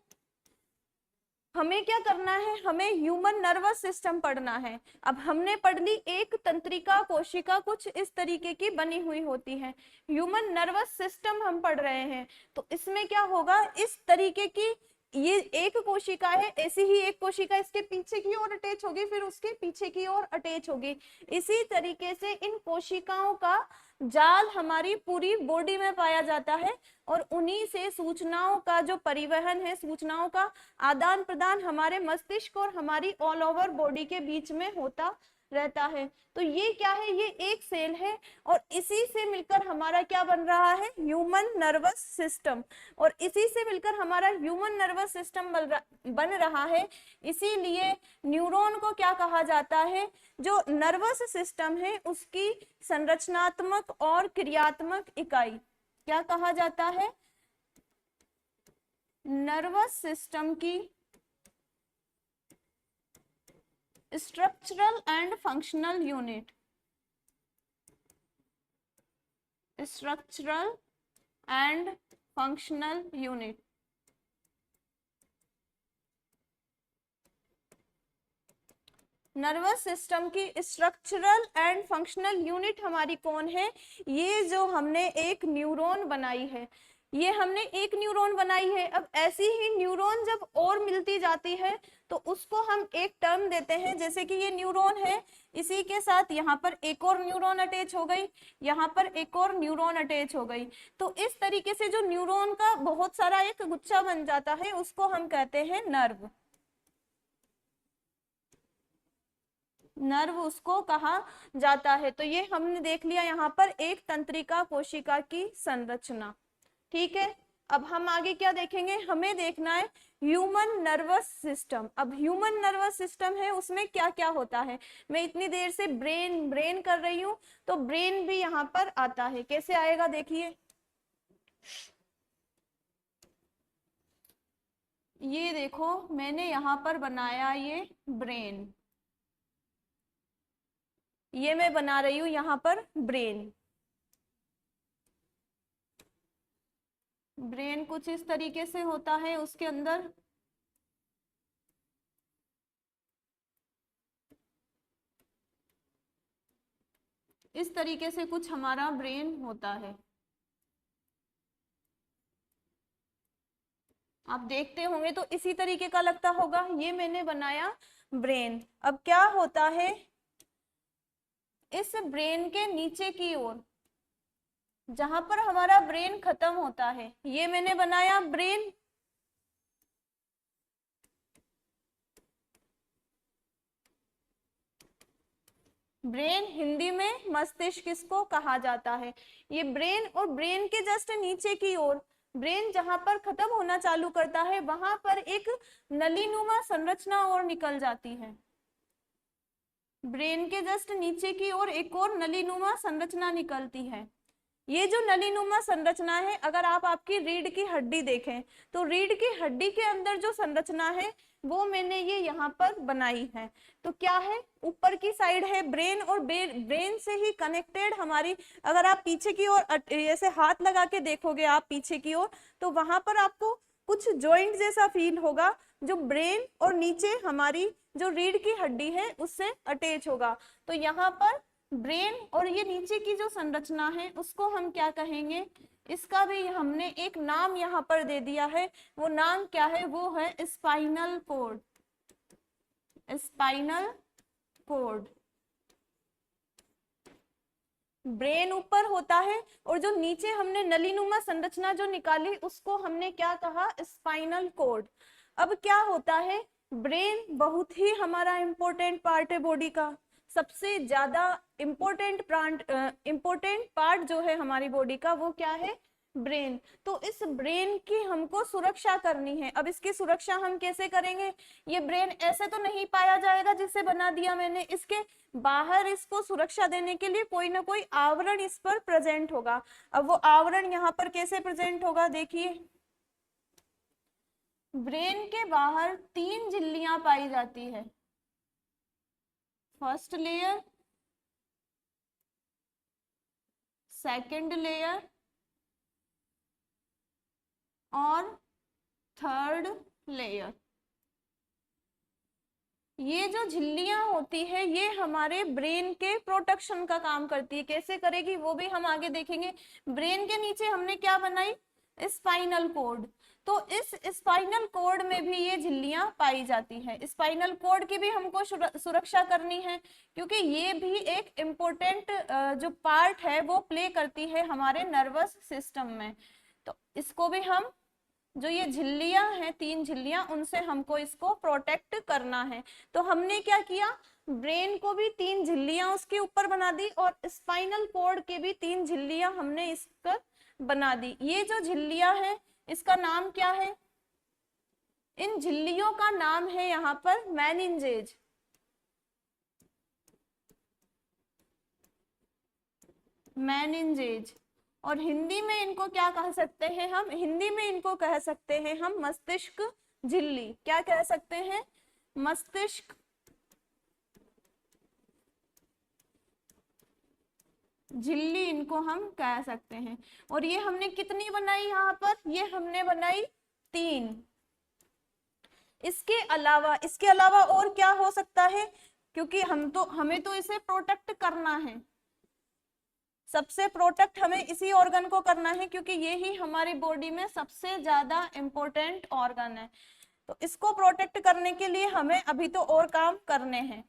हमें क्या करना है, हमें ह्यूमन नर्वस सिस्टम पढ़ना है। अब हमने पढ़ ली एक तंत्रिका कोशिका कुछ इस तरीके की बनी हुई होती है, ह्यूमन नर्वस सिस्टम हम पढ़ रहे हैं। तो इसमें क्या होगा, इस तरीके की ये एक कोशिका है, ऐसी ही एक कोशिका इसके पीछे की ओर अटैच होगी, फिर उसके पीछे की ओर अटैच होगी। इसी तरीके से इन कोशिकाओं का जाल हमारी पूरी बॉडी में पाया जाता है। और उन्हीं से सूचनाओं का जो परिवहन है, सूचनाओं का आदान प्रदान हमारे मस्तिष्क और हमारी ऑल ओवर बॉडी के बीच में होता रहता है। तो ये क्या है, ये एक सेल है और इसी से मिलकर हमारा क्या बन रहा है, ह्यूमन नर्वस सिस्टम। और इसी से मिलकर हमारा ह्यूमन नर्वस सिस्टम बन रहा है। इसीलिए न्यूरॉन को क्या कहा जाता है, जो नर्वस सिस्टम है उसकी संरचनात्मक और क्रियात्मक इकाई क्या कहा जाता है, नर्वस सिस्टम की structural and functional unit. Structural and functional unit. Nervous system की स्ट्रक्चरल एंड फंक्शनल यूनिट हमारी कौन है, ये जो हमने एक न्यूरॉन बनाई है, ये हमने एक न्यूरॉन बनाई है। अब ऐसी ही न्यूरॉन जब और मिलती जाती है तो उसको हम एक टर्म देते हैं, जैसे कि ये न्यूरॉन है, इसी के साथ यहाँ पर एक और न्यूरॉन अटैच हो गई, यहाँ पर एक और न्यूरॉन अटैच हो गई। तो इस तरीके से जो न्यूरॉन का बहुत सारा एक गुच्छा बन जाता है उसको हम कहते हैं नर्व। नर्व उसको कहा जाता है। तो ये हमने देख लिया यहाँ पर एक तंत्रिका कोशिका की संरचना। ठीक है, अब हम आगे क्या देखेंगे, हमें देखना है ह्यूमन नर्वस सिस्टम। अब ह्यूमन नर्वस सिस्टम है, उसमें क्या क्या होता है। मैं इतनी देर से ब्रेन ब्रेन कर रही हूं, तो ब्रेन भी यहाँ पर आता है। कैसे आएगा देखिए, ये देखो मैंने यहाँ पर बनाया ये ब्रेन, ये मैं बना रही हूं यहाँ पर ब्रेन। ब्रेन कुछ इस तरीके से होता है, उसके अंदर इस तरीके से कुछ हमारा ब्रेन होता है। आप देखते होंगे तो इसी तरीके का लगता होगा। ये मैंने बनाया ब्रेन। अब क्या होता है, इस ब्रेन के नीचे की ओर जहां पर हमारा ब्रेन खत्म होता है, ये मैंने बनाया ब्रेन। ब्रेन हिंदी में मस्तिष्क किसको कहा जाता है, ये ब्रेन। और ब्रेन के जस्ट नीचे की ओर, ब्रेन जहां पर खत्म होना चालू करता है वहां पर एक नलीनुमा संरचना और निकल जाती है। ब्रेन के जस्ट नीचे की ओर एक और नलीनुमा संरचना निकलती है। ये जो नलीनुमा संरचना है, अगर आप आपकी रीढ़ की हड्डी देखें तो रीढ़ की हड्डी के अंदर जो संरचना है वो मैंने ये यहाँ पर बनाई है। तो क्या है, ऊपर की साइड है ब्रेन, और ब्रेन से ही कनेक्टेड हमारी, अगर आप पीछे की ओर ऐसे हाथ लगा के देखोगे आप पीछे की ओर, तो वहां पर आपको कुछ जॉइंट जैसा फील होगा जो ब्रेन और नीचे हमारी जो रीढ़ की हड्डी है उससे अटैच होगा। तो यहाँ पर ब्रेन और ये नीचे की जो संरचना है उसको हम क्या कहेंगे, इसका भी हमने एक नाम यहाँ पर दे दिया है। वो नाम क्या है, वो है spinal cord. Spinal cord. Brain ऊपर होता है और जो नीचे हमने नलीनुमा संरचना जो निकाली उसको हमने क्या कहा, स्पाइनल कॉर्ड। अब क्या होता है, ब्रेन बहुत ही हमारा इंपॉर्टेंट पार्ट है बॉडी का, सबसे ज्यादा इंपॉर्टेंट पार्ट जो है हमारी बॉडी का वो क्या है, ब्रेन। तो इस ब्रेन की हमको सुरक्षा करनी है। अब इसकी सुरक्षा हम कैसे करेंगे, ये ब्रेन ऐसे तो नहीं पाया जाएगा जिससे बना दिया मैंने, इसके बाहर इसको सुरक्षा देने के लिए कोई ना कोई आवरण इस पर प्रेजेंट होगा। अब वो आवरण यहाँ पर कैसे प्रेजेंट होगा, देखिए ब्रेन के बाहर 3 झिल्लियां पाई जाती है, फर्स्ट लेयर, सेकंड लेयर और थर्ड लेयर। ये जो झिल्लियां होती है ये हमारे ब्रेन के प्रोटेक्शन का काम करती है। कैसे करेगी वो भी हम आगे देखेंगे। ब्रेन के नीचे हमने क्या बनाई, स्पाइनल कॉर्ड। तो इस स्पाइनल कॉर्ड में भी ये झिल्लियां पाई जाती है। स्पाइनल कॉर्ड की भी हमको सुरक्षा करनी है क्योंकि ये भी एक इम्पोर्टेंट जो पार्ट है वो प्ले करती है हमारे नर्वस सिस्टम में। तो इसको भी हम, जो ये झिल्लियां हैं 3 झिल्लियां, उनसे हमको इसको प्रोटेक्ट करना है। तो हमने क्या किया, ब्रेन को भी 3 झिल्लियां उसके ऊपर बना दी और स्पाइनल कॉर्ड के भी 3 झिल्लियां हमने इस पर बना दी। ये जो झिल्लियां हैं इसका नाम क्या है, इन झिल्लियों का नाम है यहाँ पर मेनिंजेज। मेनिंजेज। और हिंदी में इनको क्या कह सकते हैं हम, हिंदी में इनको कह सकते हैं हम मस्तिष्क झिल्ली। क्या कह सकते हैं, मस्तिष्क झिल्ली इनको हम कह सकते हैं। और ये हमने कितनी बनाई यहाँ पर, ये हमने बनाई 3। इसके अलावा और क्या हो सकता है, क्योंकि हमें तो इसे प्रोटेक्ट करना है, सबसे प्रोटेक्ट हमें इसी ऑर्गन को करना है क्योंकि ये ही हमारी बॉडी में सबसे ज्यादा इंपॉर्टेंट ऑर्गन है। तो इसको प्रोटेक्ट करने के लिए हमें अभी तो और काम करने हैं।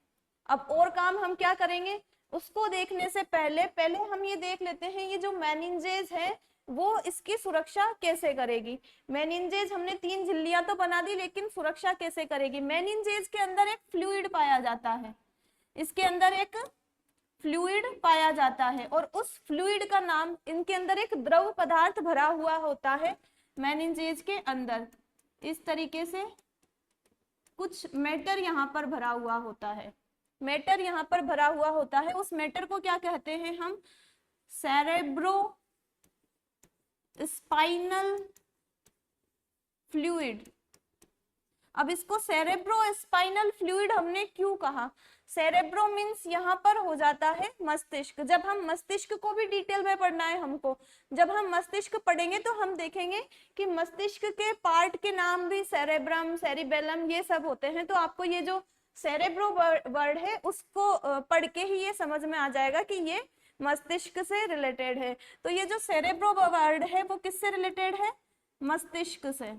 अब और काम हम क्या करेंगे उसको देखने से पहले हम ये देख लेते हैं ये जो मेनिंजेज है वो इसकी सुरक्षा कैसे करेगी। मेनिंजेज हमने 3 झिल्लियां तो बना दी लेकिन सुरक्षा कैसे करेगी। मेनिंजेज के अंदर एक फ्लूइड पाया जाता है, इसके अंदर एक फ्लूइड पाया जाता है और उस फ्लूइड का नाम, इनके अंदर एक द्रव पदार्थ भरा हुआ होता है मेनिंजेज के अंदर। इस तरीके से कुछ मैटर यहाँ पर भरा हुआ होता है, मैटर यहाँ पर भरा हुआ होता है। उस मैटर को क्या कहते हैं हम, सेरेब्रो स्पाइनल फ्लूइड। अब इसको सेरेब्रो स्पाइनल फ्लूइड हमने क्यों कहा, सेरेब्रो मीन्स यहाँ पर हो जाता है मस्तिष्क। जब हम मस्तिष्क को भी डिटेल में पढ़ना है हमको, जब हम मस्तिष्क पढ़ेंगे तो हम देखेंगे कि मस्तिष्क के पार्ट के नाम भी सेरेब्रम, सेरिबेलम ये सब होते हैं। तो आपको ये जो सेरेब्रो वर्ड है उसको पढ़ के ही ये समझ में आ जाएगा कि ये मस्तिष्क से रिलेटेड है। तो ये जो सेरेब्रो वर्ड है वो किससे रिलेटेड है, मस्तिष्क से।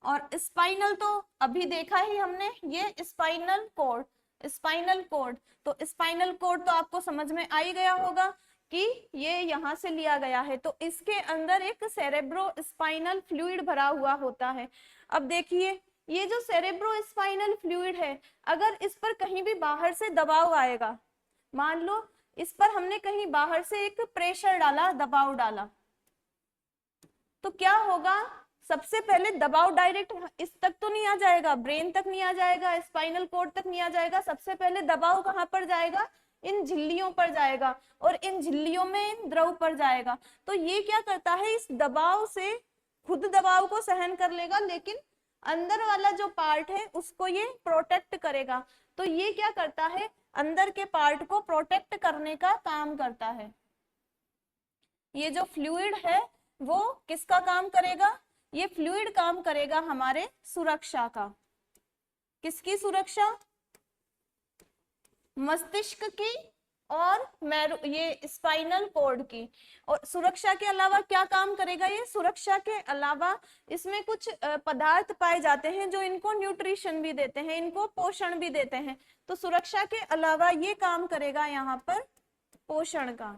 और स्पाइनल तो अभी देखा ही हमने, ये स्पाइनल कॉर्ड, स्पाइनल कॉर्ड। तो स्पाइनल कॉर्ड तो आपको समझ में आ ही गया होगा कि ये यहाँ से लिया गया है। तो इसके अंदर एक सेरेब्रो स्पाइनल फ्लूइड भरा हुआ होता है। अब देखिए ये जो सेरेब्रो स्पाइनल फ्लूइड है, अगर इस पर कहीं भी बाहर से दबाव आएगा, मान लो इस पर हमने कहीं बाहर से एक प्रेशर डाला, दबाव डाला, तो क्या होगा, सबसे पहले दबाव डायरेक्ट इस तक तो नहीं आ जाएगा, ब्रेन तक नहीं आ जाएगा, स्पाइनल कॉर्ड तक नहीं आ जाएगा। सबसे पहले दबाव कहां पर जाएगा, इन झिल्लियों पर जाएगा और इन झिल्लियों में इन द्रव पर जाएगा। तो ये क्या करता है, इस दबाव से खुद दबाव को सहन कर लेगा, लेकिन अंदर वाला जो पार्ट है उसको ये प्रोटेक्ट करेगा। तो ये क्या करता है, अंदर के पार्ट को प्रोटेक्ट करने का काम करता है। ये जो फ्लूइड है वो किसका काम करेगा, ये फ्लूइड काम करेगा हमारे सुरक्षा का। किसकी सुरक्षा, मस्तिष्क की और ये स्पाइनल कॉर्ड की। और सुरक्षा के अलावा क्या काम करेगा, ये सुरक्षा के अलावा इसमें कुछ पदार्थ पाए जाते हैं जो इनको न्यूट्रिशन भी देते हैं, इनको पोषण भी देते हैं। तो सुरक्षा के अलावा ये काम करेगा यहाँ पर पोषण का।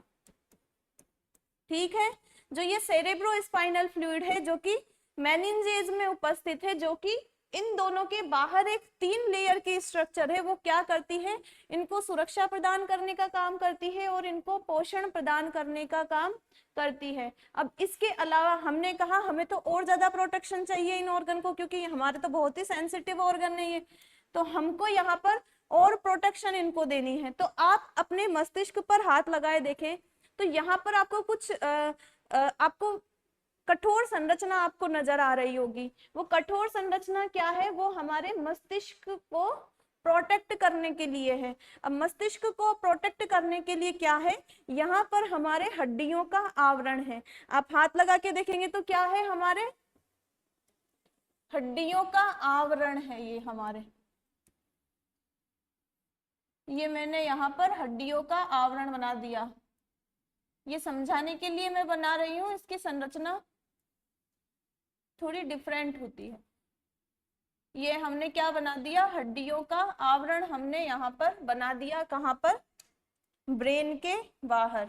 ठीक है, जो ये सेरेब्रो स्पाइनल फ्लूइड है जो कि मेनिंजेज में उपस्थित है, जो कि इन दोनों के बाहर एक 3 लेयर की स्ट्रक्चर है, वो क्या करती है, इनको सुरक्षा प्रदान करने का काम करती है और इनको पोषण प्रदान करने का काम करती है। अब इसके अलावा हमने कहा हमें तो और ज्यादा प्रोटेक्शन चाहिए इन ऑर्गन को, क्योंकि हमारे तो बहुत ही सेंसिटिव ऑर्गन है ये, तो हमको यहाँ पर और प्रोटेक्शन इनको देनी है। तो आप अपने मस्तिष्क पर हाथ लगाए देखें तो यहाँ पर आपको कुछ आपको कठोर संरचना आपको नजर आ रही होगी। वो कठोर संरचना क्या है, वो हमारे मस्तिष्क को प्रोटेक्ट करने के लिए है। अब मस्तिष्क को प्रोटेक्ट करने के लिए क्या है, यहाँ पर हमारे हड्डियों का आवरण है। आप हाथ लगा के देखेंगे तो क्या है, हमारे हड्डियों का आवरण है। ये हमारे, ये मैंने यहाँ पर हड्डियों का आवरण बना दिया, ये समझाने के लिए मैं बना रही हूँ। इसकी संरचना थोड़ी डिफरेंट होती है। ये हमने क्या बना दिया, हड्डियों का आवरण हमने यहाँ पर बना दिया। कहाँ पर, ब्रेन के बाहर।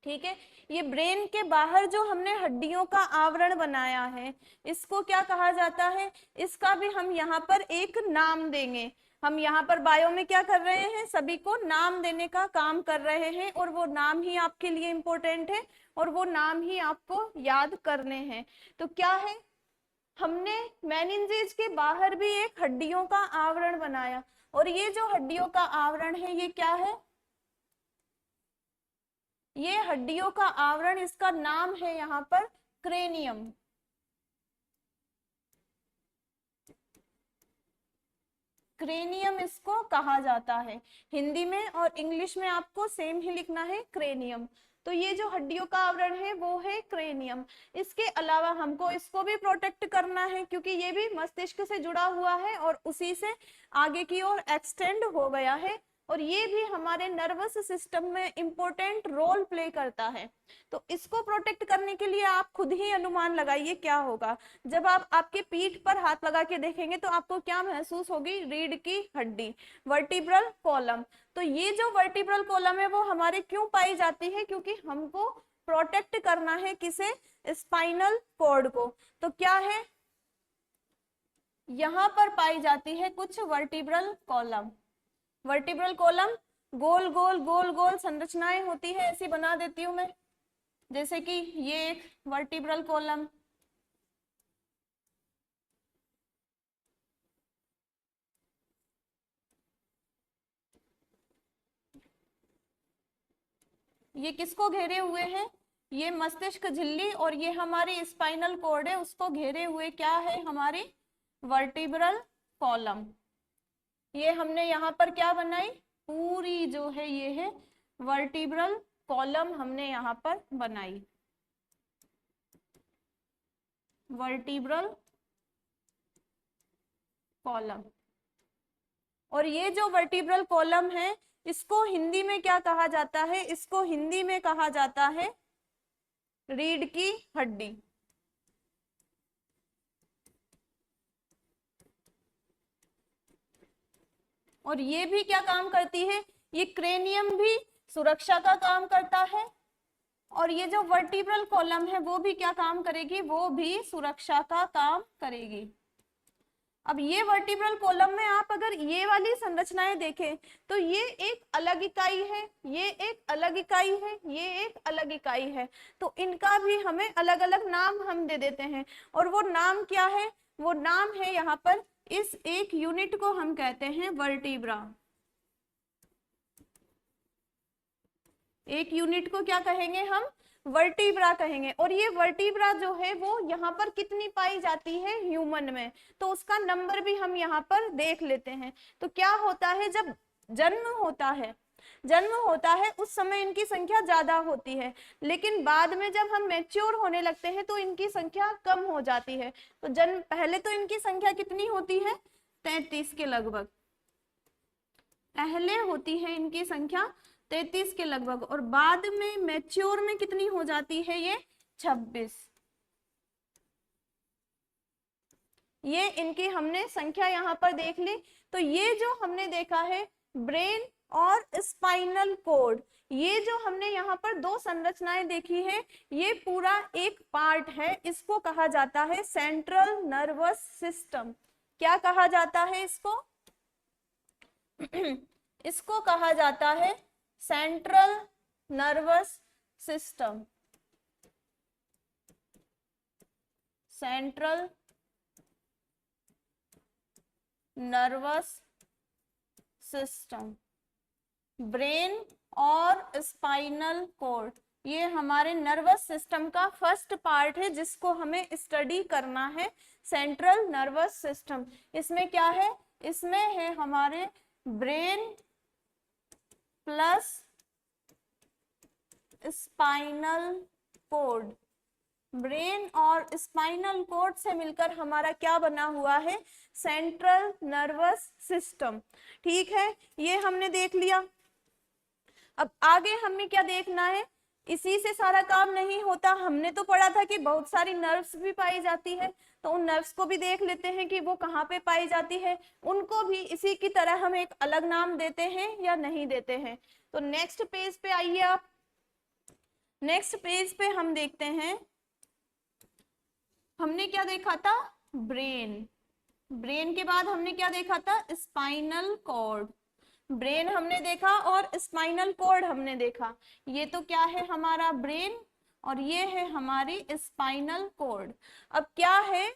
ठीक है, ये ब्रेन के बाहर जो हमने हड्डियों का आवरण बनाया है, इसको क्या कहा जाता है, इसका भी हम यहाँ पर एक नाम देंगे। हम यहाँ पर बायो में क्या कर रहे हैं, सभी को नाम देने का काम कर रहे हैं, और वो नाम ही आपके लिए इम्पोर्टेंट है और वो नाम ही आपको याद करने हैं। तो क्या है, हमने मेनिंजेस के बाहर भी एक हड्डियों का आवरण बनाया, और ये जो हड्डियों का आवरण है ये क्या है, ये हड्डियों का आवरण, इसका नाम है यहाँ पर क्रेनियम। क्रेनियम इसको कहा जाता है। हिंदी में और इंग्लिश में आपको सेम ही लिखना है, क्रेनियम। तो ये जो हड्डियों का आवरण है वो है क्रेनियम। इसके अलावा हमको इसको भी प्रोटेक्ट करना है, क्योंकि ये भी मस्तिष्क से जुड़ा हुआ है और उसी से आगे की ओर एक्सटेंड हो गया है, और ये भी हमारे नर्वस सिस्टम में इंपॉर्टेंट रोल प्ले करता है। तो इसको प्रोटेक्ट करने के लिए आप खुद ही अनुमान लगाइए क्या होगा। जब आप आपके पीठ पर हाथ लगा के देखेंगे तो आपको क्या महसूस होगी, रीढ़ की हड्डी, वर्टिब्रल कॉलम। तो ये जो वर्टिब्रल कॉलम है वो हमारे क्यों पाई जाती है, क्योंकि हमको प्रोटेक्ट करना है किसे, स्पाइनल कॉर्ड को। तो क्या है, यहाँ पर पाई जाती है कुछ वर्टिब्रल कॉलम। वर्टिब्रल कॉलम गोल गोल गोल गोल संरचनाएं होती है, ऐसी बना देती हूं मैं, जैसे कि ये एक वर्टिब्रल कॉलम, ये किसको घेरे हुए हैं, ये मस्तिष्क झिल्ली, और ये हमारी स्पाइनल कॉर्ड है, उसको घेरे हुए क्या है, हमारी वर्टिब्रल कॉलम। ये हमने यहाँ पर क्या बनाई, पूरी जो है ये है वर्टिब्रल कॉलम हमने यहाँ पर बनाई, वर्टिब्रल कॉलम। और ये जो वर्टिब्रल कॉलम है इसको हिंदी में क्या कहा जाता है, इसको हिंदी में कहा जाता है रीढ़ की हड्डी। और ये भी क्या काम करती है, ये क्रेनियम भी सुरक्षा का काम करता है, और ये जो वर्टिब्रल कॉलम है वो भी क्या काम करेगी, वो भी सुरक्षा का काम करेगी। अब ये वर्टिब्रल कॉलम में आप अगर ये वाली संरचनाएं देखें तो ये एक अलग इकाई है, ये एक अलग इकाई है, ये एक अलग इकाई है, तो इनका भी हमें अलग अलग नाम हम दे देते हैं। और वो नाम क्या है? वो नाम है यहाँ पर, इस एक यूनिट को हम कहते हैं वर्टिब्रा। एक यूनिट को क्या कहेंगे हम? वर्टिब्रा कहेंगे। और ये वर्टिब्रा जो है वो यहाँ पर कितनी पाई जाती है ह्यूमन में, तो उसका नंबर भी हम यहाँ पर देख लेते हैं। तो क्या होता है, जब जन्म होता है उस समय इनकी संख्या ज्यादा होती है, लेकिन बाद में जब हम मैच्योर होने लगते हैं तो इनकी संख्या कम हो जाती है। तो जन्म पहले तो इनकी संख्या कितनी होती है? 33 के लगभग पहले होती है इनकी संख्या, 33 के लगभग, और बाद में मैच्योर में कितनी हो जाती है ये? 26। ये इनकी हमने संख्या यहाँ पर देख ली। तो ये जो हमने देखा है ब्रेन और स्पाइनल कोड, ये जो हमने यहाँ पर दो संरचनाएं देखी है, ये पूरा एक पार्ट है, इसको कहा जाता है सेंट्रल नर्वस सिस्टम। क्या कहा जाता है इसको? इसको कहा जाता है central nervous system. Central nervous system, brain और स्पाइनल कॉर्ड, ये हमारे नर्वस सिस्टम का फर्स्ट पार्ट है जिसको हमें स्टडी करना है, सेंट्रल नर्वस सिस्टम। इसमें क्या है? इसमें है हमारे brain plus spinal cord. Brain और स्पाइनल कॉर्ड से मिलकर हमारा क्या बना हुआ है? Central nervous system. ठीक है, ये हमने देख लिया। अब आगे हमें क्या देखना है? इसी से सारा काम नहीं होता, हमने तो पढ़ा था कि बहुत सारी नर्व्स भी पाई जाती है, तो उन नर्व्स को भी देख लेते हैं कि वो कहाँ पे पाई जाती है। उनको भी इसी की तरह हम एक अलग नाम देते हैं या नहीं देते हैं। तो नेक्स्ट पेज पे आइए आप। नेक्स्ट पेज पे हम देखते हैं, हमने क्या देखा था? ब्रेन। ब्रेन के बाद हमने क्या देखा था? Spinal cord. ब्रेन हमने देखा और स्पाइनल कॉर्ड हमने देखा। ये तो क्या है? हमारा ब्रेन, और ये है हमारी स्पाइनल कॉर्ड। अब क्या है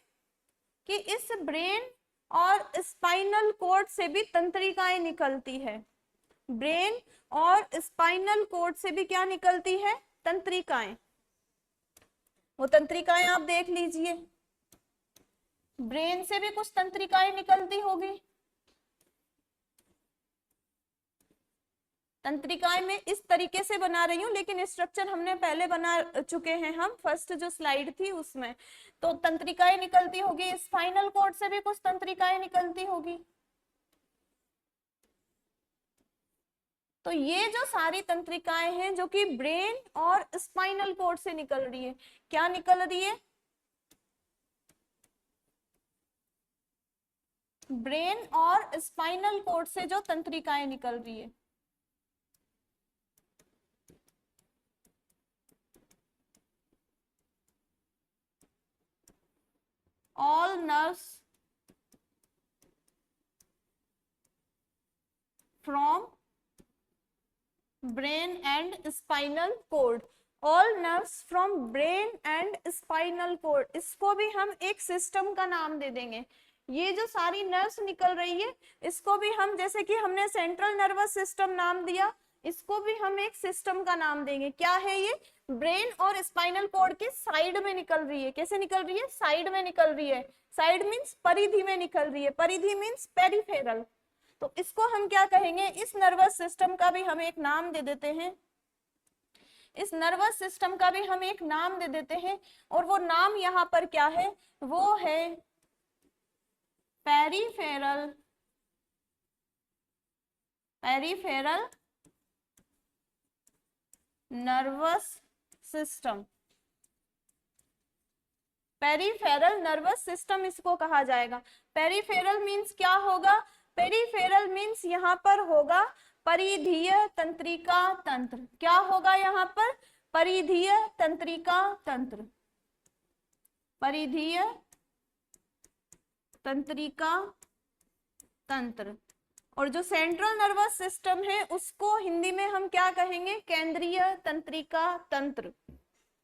कि इस ब्रेन और स्पाइनल कॉर्ड से भी तंत्रिकाएं निकलती है। ब्रेन और स्पाइनल कॉर्ड से भी क्या निकलती है? तंत्रिकाएं। वो तंत्रिकाएं आप देख लीजिए, ब्रेन से भी कुछ तंत्रिकाएं निकलती होगी। तंत्रिकाएं मैं इस तरीके से बना रही हूँ, लेकिन स्ट्रक्चर हमने पहले बना चुके हैं हम, फर्स्ट जो स्लाइड थी उसमें। तो तंत्रिकाएं निकलती होगी, स्पाइनल कॉर्ड से भी कुछ तंत्रिकाएं निकलती होगी। तो ये जो सारी तंत्रिकाएं हैं जो कि ब्रेन और स्पाइनल कॉर्ड से निकल रही है, क्या निकल रही है? ब्रेन और स्पाइनल कॉर्ड से जो तंत्रिकाएं निकल रही है, all nerves from brain and spinal cord, all nerves from brain and spinal cord, इसको भी हम एक सिस्टम का नाम दे देंगे। ये जो सारी नर्व्स निकल रही है इसको भी हम, जैसे कि हमने सेंट्रल नर्वस सिस्टम नाम दिया, इसको भी हम एक सिस्टम का नाम देंगे। क्या है ये? ब्रेन और स्पाइनल कॉर्ड के साइड में निकल रही है। कैसे निकल रही है? साइड में निकल रही है। साइड मीन्स परिधि में निकल रही है, परिधि मीन्स पेरिफेरल। तो इसको हम क्या कहेंगे? इस नर्वस सिस्टम का भी हम एक नाम दे देते हैं, इस नर्वस सिस्टम का भी हम एक नाम दे देते हैं, और वो नाम यहाँ पर क्या है? वो है peripheral, peripheral nervous system. Peripheral nervous system इसको कहा जाएगा। पेरिफेरल मीन्स क्या होगा? पेरिफेरल मीन्स यहाँ पर होगा परिधीय तंत्रिका तंत्र। क्या होगा यहाँ पर? परिधीय तंत्रिका तंत्र, परिधीय तंत्रिका तंत्र। और जो सेंट्रल नर्वस सिस्टम है उसको हिंदी में हम क्या कहेंगे? केंद्रीय तंत्रिका तंत्र।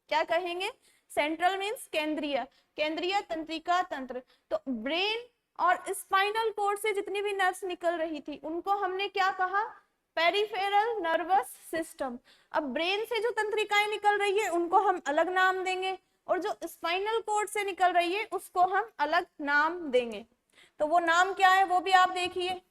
क्या कहेंगे? सेंट्रल मीन्स केंद्रीय, केंद्रीय तंत्रिका तंत्र। तो ब्रेन और स्पाइनल कोर्ड से जितनी भी नर्व्स निकल रही थी उनको हमने क्या कहा? Peripheral nervous system. अब ब्रेन से जो तंत्रिकाएं निकल रही है उनको हम अलग नाम देंगे, और जो स्पाइनल कोर्ड से निकल रही है उसको हम अलग नाम देंगे। तो वो नाम क्या है वो भी आप देखिए।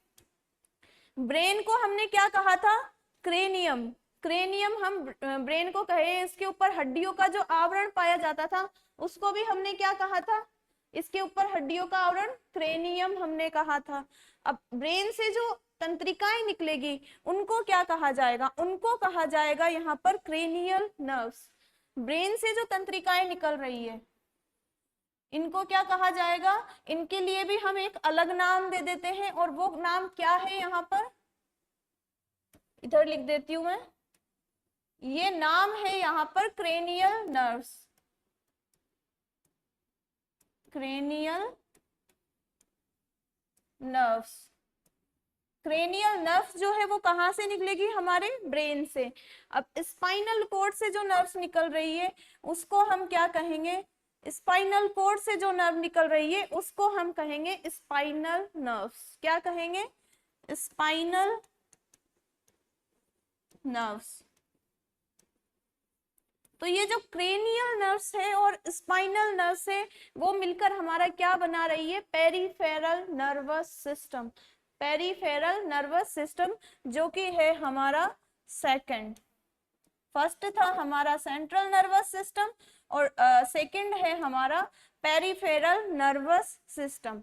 ब्रेन को हमने क्या कहा था? क्रेनियम। क्रेनियम हम ब्रेन को कहे, इसके ऊपर हड्डियों का जो आवरण पाया जाता था उसको भी हमने क्या कहा था? इसके ऊपर हड्डियों का आवरण क्रेनियम हमने कहा था। अब ब्रेन से जो तंत्रिकाएं निकलेगी उनको क्या कहा जाएगा? उनको कहा जाएगा यहाँ पर क्रेनियल नर्व्स। ब्रेन से जो तंत्रिकाएं निकल रही है इनको क्या कहा जाएगा? इनके लिए भी हम एक अलग नाम दे देते हैं, और वो नाम क्या है? यहाँ पर इधर लिख देती हूं मैं, ये नाम है यहाँ पर cranial nerves. Cranial nerves. Cranial nerves जो है वो कहाँ से निकलेगी? हमारे ब्रेन से। अब स्पाइनल कोर्ड से जो नर्व्स निकल रही है उसको हम क्या कहेंगे? स्पाइनल कोर्ड से जो नर्व निकल रही है उसको हम कहेंगे स्पाइनल नर्व्स। क्या कहेंगे? Spinal nerves. तो ये जो क्रेनियल नर्व्स है और स्पाइनल नर्व्स है वो मिलकर हमारा क्या बना रही है? Peripheral nervous system. Peripheral nervous system जो कि है हमारा सेकंड। फर्स्ट था हमारा सेंट्रल नर्वस सिस्टम और सेकंड है हमारा पेरिफेरल नर्वस सिस्टम।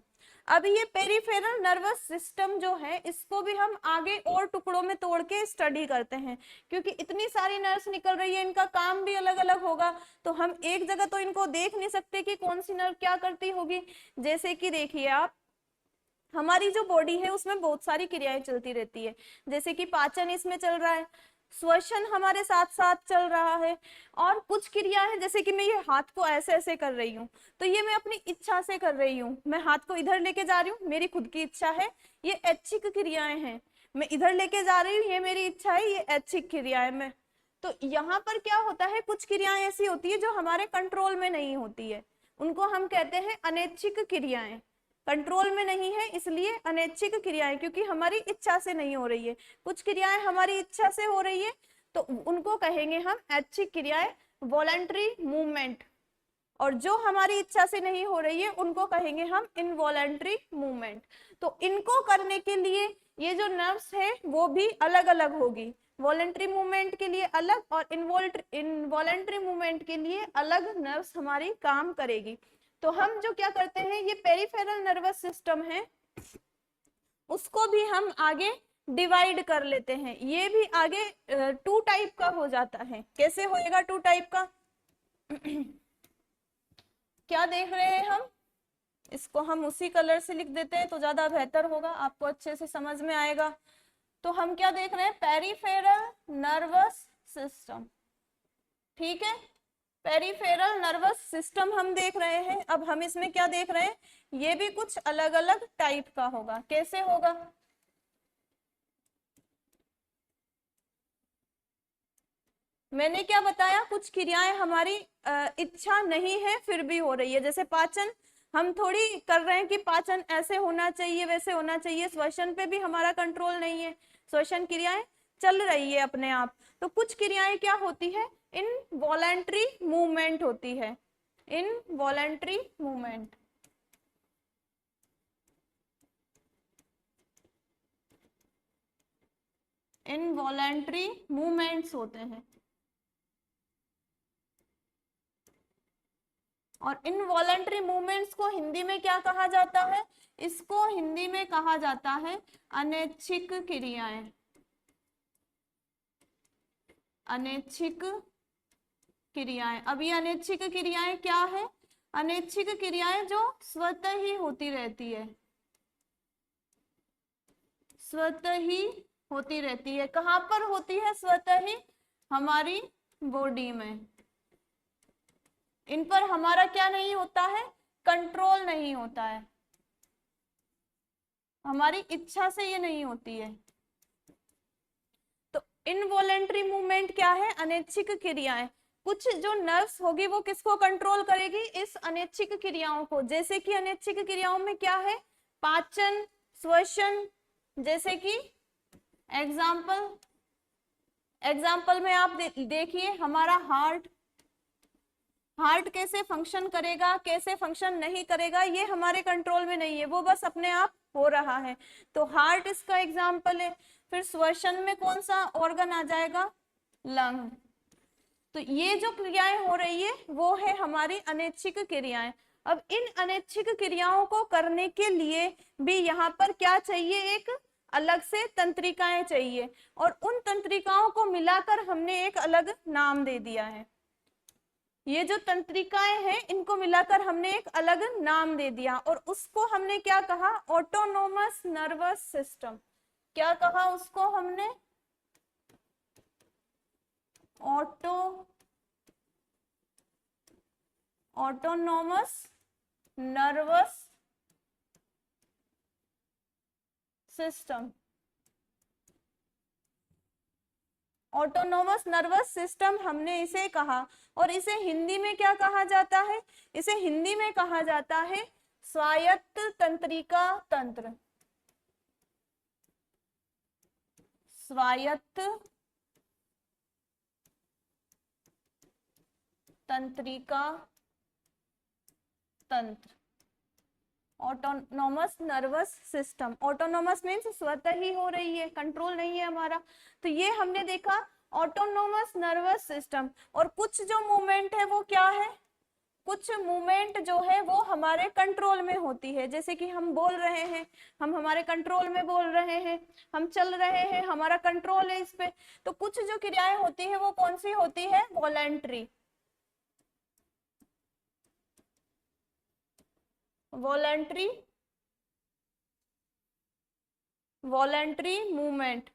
अब ये पेरिफेरल नर्वस सिस्टम जो है इसको भी हम आगे और टुकड़ों में तोड़ के स्टडी करते हैं, क्योंकि इतनी सारी नर्व्स निकल रही है, इनका काम भी अलग अलग होगा, तो हम एक जगह तो इनको देख नहीं सकते कि कौन सी नर्व क्या करती होगी। जैसे कि देखिए आप, हमारी जो बॉडी है उसमें बहुत सारी क्रियाएं चलती रहती है, जैसे कि पाचन इसमें चल रहा है, श्वसन हमारे साथ साथ चल रहा है, और कुछ क्रियाएं हैं जैसे कि मैं ये हाथ को ऐसे ऐसे कर रही हूँ तो ये मैं अपनी इच्छा से कर रही हूँ, मैं हाथ को इधर लेके जा रही हूँ, मेरी खुद की इच्छा है, ये ऐच्छिक क्रियाएं हैं। मैं इधर लेके जा रही हूँ, ये मेरी इच्छा है, ये ऐच्छिक क्रियाएं में। तो यहाँ पर क्या होता है, कुछ क्रियाएं ऐसी होती है जो हमारे कंट्रोल में नहीं होती है, उनको हम कहते हैं अनैच्छिक क्रियाएं। कंट्रोल में नहीं है इसलिए अनैच्छिक क्रियाएं, क्योंकि हमारी इच्छा से नहीं हो रही है। कुछ क्रियाएं हमारी इच्छा से हो रही है तो उनको कहेंगे हम ऐच्छिक क्रियाएं, वॉलंटरी मूवमेंट। और जो हमारी इच्छा से नहीं हो रही है उनको कहेंगे हम इनवॉलंटरी मूवमेंट। तो इनको करने के लिए ये जो नर्व्स है वो भी अलग अलग होगी, वॉलंटरी मूवमेंट के लिए अलग और इनवॉलंटरी मूवमेंट के लिए अलग नर्व्स हमारी काम करेगी। तो हम जो क्या करते हैं, ये पेरिफेरल नर्वस सिस्टम है उसको भी हम आगे डिवाइड कर लेते हैं, ये भी आगे 2 टाइप का हो जाता है। कैसे होएगा 2 टाइप का? क्या देख रहे हैं हम, इसको हम उसी कलर से लिख देते हैं तो ज्यादा बेहतर होगा, आपको अच्छे से समझ में आएगा। तो हम क्या देख रहे हैं? Peripheral nervous system. ठीक है, पेरिफेरल नर्वस सिस्टम हम देख रहे हैं। अब हम इसमें क्या देख रहे हैं, ये भी कुछ अलग अलग टाइप का होगा। कैसे होगा? मैंने क्या बताया, कुछ क्रियाएं हमारी इच्छा नहीं है फिर भी हो रही है, जैसे पाचन, हम थोड़ी कर रहे हैं कि पाचन ऐसे होना चाहिए वैसे होना चाहिए, श्वसन पे भी हमारा कंट्रोल नहीं है, श्वसन क्रियाएं चल रही है अपने आप। तो कुछ क्रियाएं क्या होती है, इनवॉलंटरी मूवमेंट होती है, इनवॉलंटरी मूवमेंट। इनवॉलंटरी मूवमेंट्स होते हैं। और इनवॉलंटरी मूवमेंट्स को हिंदी में क्या कहा जाता है? इसको हिंदी में कहा जाता है अनैच्छिक क्रियाएं। अनैच्छिक क्रियाएं। अब ये अनैच्छिक क्रियाएं क्या है? अनैच्छिक क्रियाएं जो स्वतः ही होती रहती है, स्वतः ही होती रहती है। कहाँ पर होती है स्वतः ही? हमारी बॉडी में। इन पर हमारा क्या नहीं होता है? कंट्रोल नहीं होता है। हमारी इच्छा से ये नहीं होती है। तो इनवॉलेंट्री मूवमेंट क्या है? अनैच्छिक क्रियाएं। कुछ जो नर्व्स होगी वो किसको कंट्रोल करेगी? इस अनैच्छिक क्रियाओं को। जैसे कि अनैच्छिक क्रियाओं में क्या है? पाचन, श्वसन। जैसे कि एग्जाम्पल एग्जाम्पल में आप देखिए हमारा हार्ट कैसे फंक्शन करेगा, कैसे फंक्शन नहीं करेगा, ये हमारे कंट्रोल में नहीं है, वो बस अपने आप हो रहा है। तो हार्ट इसका एग्जाम्पल है। फिर श्वसन में कौन सा ऑर्गन आ जाएगा? लंग। तो ये जो क्रियाएं हो रही है वो है हमारी अनैच्छिक क्रियाएं। अब इन अनैच्छिक क्रियाओं को करने के लिए भी यहाँ पर क्या चाहिए? एक अलग से तंत्रिकाएं चाहिए, और उन तंत्रिकाओं को मिलाकर हमने एक अलग नाम दे दिया है। ये जो तंत्रिकाएं हैं इनको मिलाकर हमने एक अलग नाम दे दिया, और उसको हमने क्या कहा? Autonomous nervous system. क्या कहा उसको हमने? Autonomous nervous system. Autonomous nervous system हमने इसे कहा। और इसे हिंदी में क्या कहा जाता है? इसे हिंदी में कहा जाता है स्वायत्त तंत्रिका तंत्र। स्वायत्त तंत्रिका तंत्र, autonomous nervous system. Autonomous means स्वतः ही हो रही है, कंट्रोल नहीं है हमारा। तो ये हमने देखा ऑटोनोमस नर्वस सिस्टम। और कुछ जो मूवमेंट है वो क्या है? कुछ मूवमेंट जो है वो हमारे कंट्रोल में होती है। जैसे कि हम बोल रहे हैं, हम हमारे कंट्रोल में बोल रहे हैं, हम चल रहे हैं, हमारा कंट्रोल है इस पे। तो कुछ जो क्रियाएं होती है वो कौन सी होती है? Voluntary. Voluntary voluntary movement.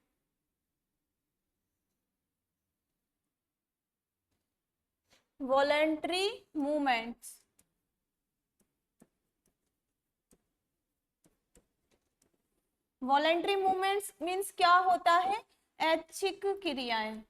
Voluntary movements. Voluntary movements means क्या होता है? ऐच्छिक क्रियाएं।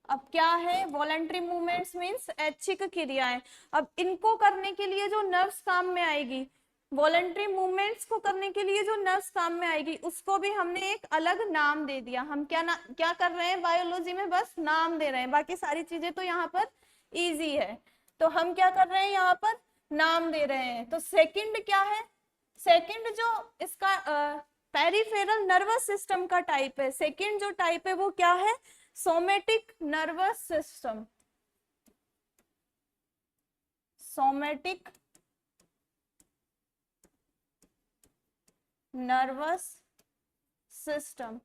अब क्या है? वॉलेंट्री मूवमेंट्स मीन्स ऐच्छिक क्रियाएं। अब इनको करने के लिए जो नर्व्स काम में आएगी, वॉलेंट्री मूवमेंट्स को करने के लिए जो नर्व्स काम में आएगी, उसको भी हमने एक अलग नाम दे दिया। हम क्या कर रहे हैं बायोलॉजी में? बस नाम दे रहे हैं, बाकी सारी चीजें तो यहाँ पर इजी है। तो हम क्या कर रहे हैं? यहाँ पर नाम दे रहे हैं। तो सेकंड क्या है? सेकंड जो इसका पेरिफेरल नर्वस सिस्टम का टाइप है, सेकंड जो टाइप है वो क्या है? Somatic nervous system. Somatic nervous system.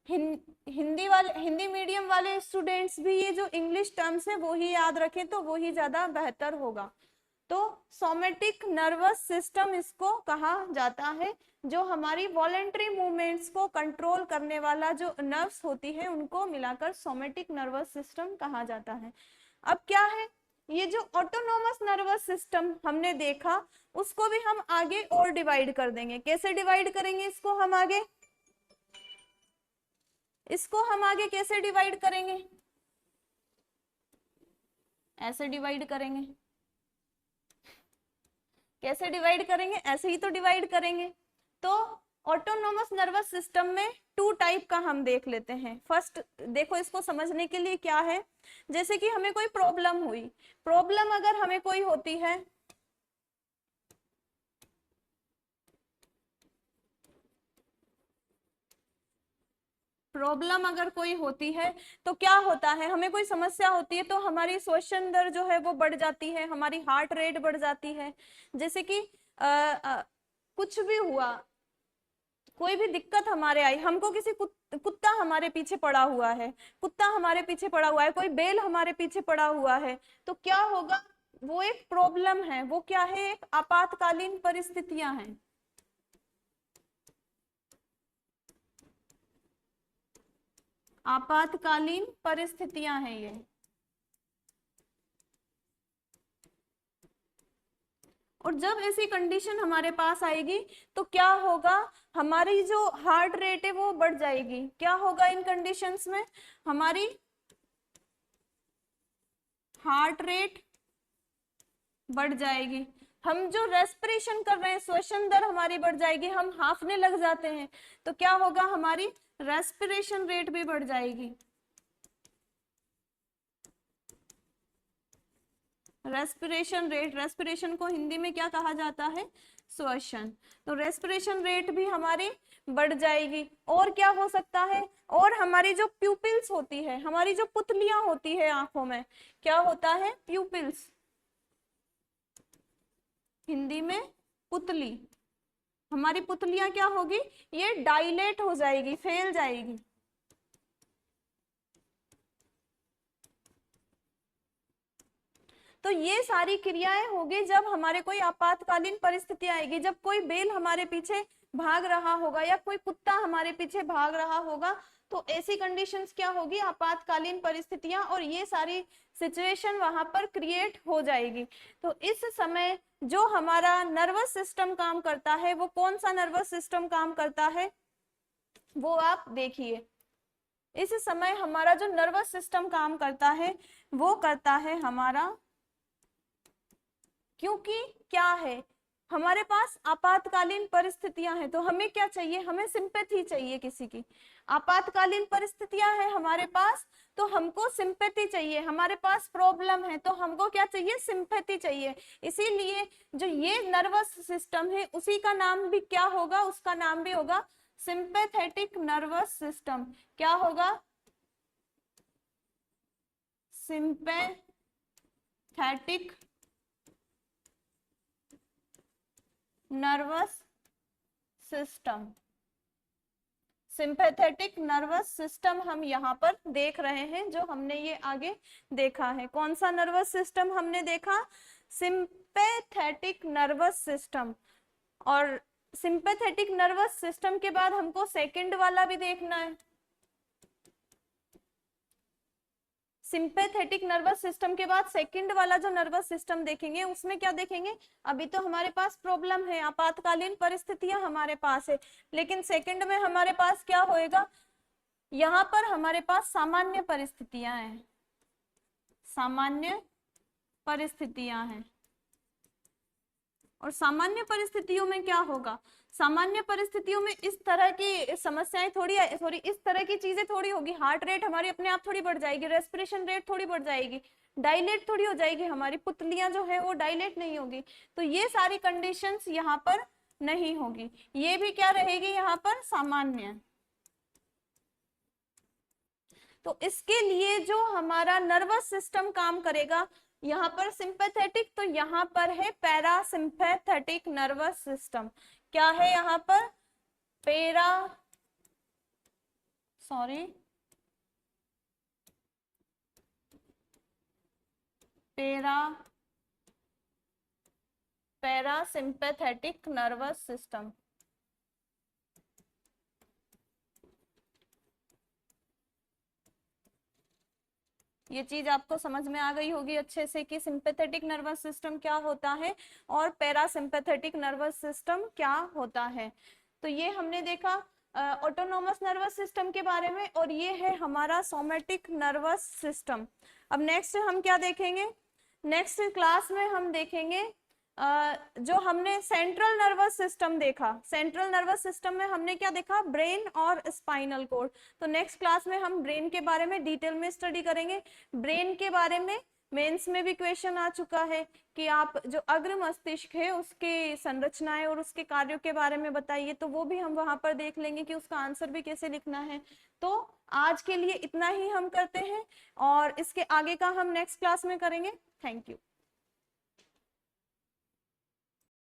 Hindi medium वाले स्टूडेंट्स भी ये जो इंग्लिश टर्म्स है वो ही याद रखें तो वो ही ज्यादा बेहतर होगा। तो सोमेटिक नर्वस सिस्टम इसको कहा जाता है। जो हमारी वॉलेंट्री मूवमेंट्स को कंट्रोल करने वाला जो नर्व्स होती है उनको मिलाकर सोमेटिक नर्वस सिस्टम कहा जाता है। अब क्या है? ये जो ऑटोनोमस नर्वस सिस्टम हमने देखा, उसको भी हम आगे और डिवाइड कर देंगे। कैसे डिवाइड करेंगे इसको हम आगे? इसको हम आगे कैसे डिवाइड करेंगे? ऐसे डिवाइड करेंगे। कैसे डिवाइड करेंगे? ऐसे ही तो डिवाइड करेंगे। तो ऑटोनोमस नर्वस सिस्टम में टू टाइप का हम देख लेते हैं। फर्स्ट देखो, इसको समझने के लिए क्या है, जैसे कि हमें कोई प्रॉब्लम हुई, प्रॉब्लम अगर हमें कोई होती है, प्रॉब्लम अगर कोई होती है तो क्या होता है? हमें कोई समस्या होती है तो हमारी श्वसन दर जो है वो बढ़ जाती है, हमारी हार्ट रेट बढ़ जाती है। जैसे कि कुछ भी हुआ, कोई भी दिक्कत हमारे आई, हमको किसी कुत्ता हमारे पीछे पड़ा हुआ है, कुत्ता हमारे पीछे पड़ा हुआ है, कोई बेल हमारे पीछे पड़ा हुआ है, तो क्या होगा? वो एक प्रॉब्लम है। वो क्या है? एक आपातकालीन परिस्थितियां हैं। आपातकालीन परिस्थितियां हैं ये। और जब ऐसी कंडीशन हमारे पास आएगी तो क्या होगा, हमारी जो हार्ट रेट है वो बढ़ जाएगी। क्या होगा इन कंडीशंस में, हमारी हार्ट रेट बढ़ जाएगी, हम जो रेस्पिरेशन कर रहे हैं, श्वसन दर हमारी बढ़ जाएगी, हम हांफने लग जाते हैं, तो क्या होगा, हमारी रेस्पिरेशन रेट भी बढ़ जाएगी। रेस्पिरेशन रेट, रेस्पिरेशन को हिंदी में क्या कहा जाता है, श्वसन। तो रेस्पिरेशन रेट भी हमारी बढ़ जाएगी। और क्या हो सकता है, और हमारी जो प्यूपिल्स होती है, हमारी जो पुतलियां होती है आंखों में, क्या होता है, प्यूपिल्स, हिंदी में पुतली, हमारी पुतलियां क्या होगी, ये डायलेट हो जाएगी, फैल जाएगी। तो ये सारी क्रियाएं होगी जब हमारे कोई आपातकालीन परिस्थिति आएगी, जब कोई बेल हमारे पीछे भाग रहा होगा या कोई कुत्ता हमारे पीछे भाग रहा होगा, तो ऐसी कंडीशंस क्या होगी, आपातकालीन परिस्थितियां, और ये सारी सिचुएशन वहां पर क्रिएट हो जाएगी। तो इस समय जो हमारा नर्वस सिस्टम काम करता है, वो कौन सा नर्वस सिस्टम काम करता है, वो आप देखिए। इस समय हमारा जो नर्वस सिस्टम काम करता है वो करता है हमारा, क्योंकि क्या है, हमारे पास आपातकालीन परिस्थितियां हैं, तो हमें क्या चाहिए, हमें सिंपैथी चाहिए किसी की। आपातकालीन परिस्थितियां हैं हमारे पास, तो हमको सिंपैथी चाहिए, हमारे पास प्रॉब्लम है तो हमको क्या चाहिए, सिंपैथी चाहिए। इसीलिए जो ये नर्वस सिस्टम है उसी का नाम भी क्या होगा, उसका नाम भी होगा सिंपैथेटिक नर्वस सिस्टम। क्या होगा, sympathetic nervous system. Sympathetic nervous system हम यहाँ पर देख रहे हैं, जो हमने ये आगे देखा है। कौन सा नर्वस सिस्टम हमने देखा, सिंपैथेटिक नर्वस सिस्टम। और सिंपैथेटिक नर्वस सिस्टम के बाद हमको सेकंड वाला भी देखना है। सिंपैथेटिक नर्वस सिस्टम के बाद सेकंड वाला जो नर्वस सिस्टम देखेंगे, उसमें क्या देखेंगे, अभी तो हमारे पास प्रॉब्लम है, आपातकालीन परिस्थितियां हमारे पास है, लेकिन सेकंड में हमारे पास क्या होएगा, यहाँ पर हमारे पास सामान्य परिस्थितियां हैं, सामान्य परिस्थितियां हैं। और सामान्य परिस्थितियों में क्या होगा, सामान्य परिस्थितियों में इस तरह की समस्याएं थोड़ी इस तरह की चीजें थोड़ी होगी, हार्ट रेट हमारी अपने आप थोड़ी बढ़ जाएगी, रेस्पिरेशन रेट थोड़ी बढ़ जाएगी, डायलेट थोड़ी हो जाएगी, हमारी पुतलियां जो है वो डायलेट नहीं होगी। तो ये सारी कंडीशंस यहाँ पर नहीं होगी, ये भी क्या रहेगी यहाँ पर, सामान्य। तो इसके लिए जो हमारा नर्वस सिस्टम काम करेगा, यहाँ पर सिंपैथेटिक, तो यहाँ पर है पैरासिम्पैथेटिक नर्वस सिस्टम। क्या है यहाँ पर, पैरासिम्पैथेटिक नर्वस सिस्टम। ये चीज आपको समझ में आ गई होगी अच्छे से कि सिंपैथेटिक नर्वस सिस्टम क्या होता है और पैरासिम्पैथेटिक नर्वस सिस्टम क्या होता है। तो ये हमने देखा ऑटोनोमस नर्वस सिस्टम के बारे में, और ये है हमारा सोमैटिक नर्वस सिस्टम। अब नेक्स्ट हम क्या देखेंगे, नेक्स्ट क्लास में हम देखेंगे जो हमने सेंट्रल नर्वस सिस्टम देखा, सेंट्रल नर्वस सिस्टम में हमने क्या देखा, ब्रेन और स्पाइनल कोड। तो नेक्स्ट क्लास में हम ब्रेन के बारे में डिटेल में स्टडी करेंगे। ब्रेन के बारे में मेंस में भी क्वेश्चन आ चुका है कि आप जो अग्र मस्तिष्क है उसके संरचनाएं और उसके कार्यों के बारे में बताइए, तो वो भी हम वहां पर देख लेंगे कि उसका आंसर भी कैसे लिखना है। तो आज के लिए इतना ही हम करते हैं, और इसके आगे का हम नेक्स्ट क्लास में करेंगे। Thank you.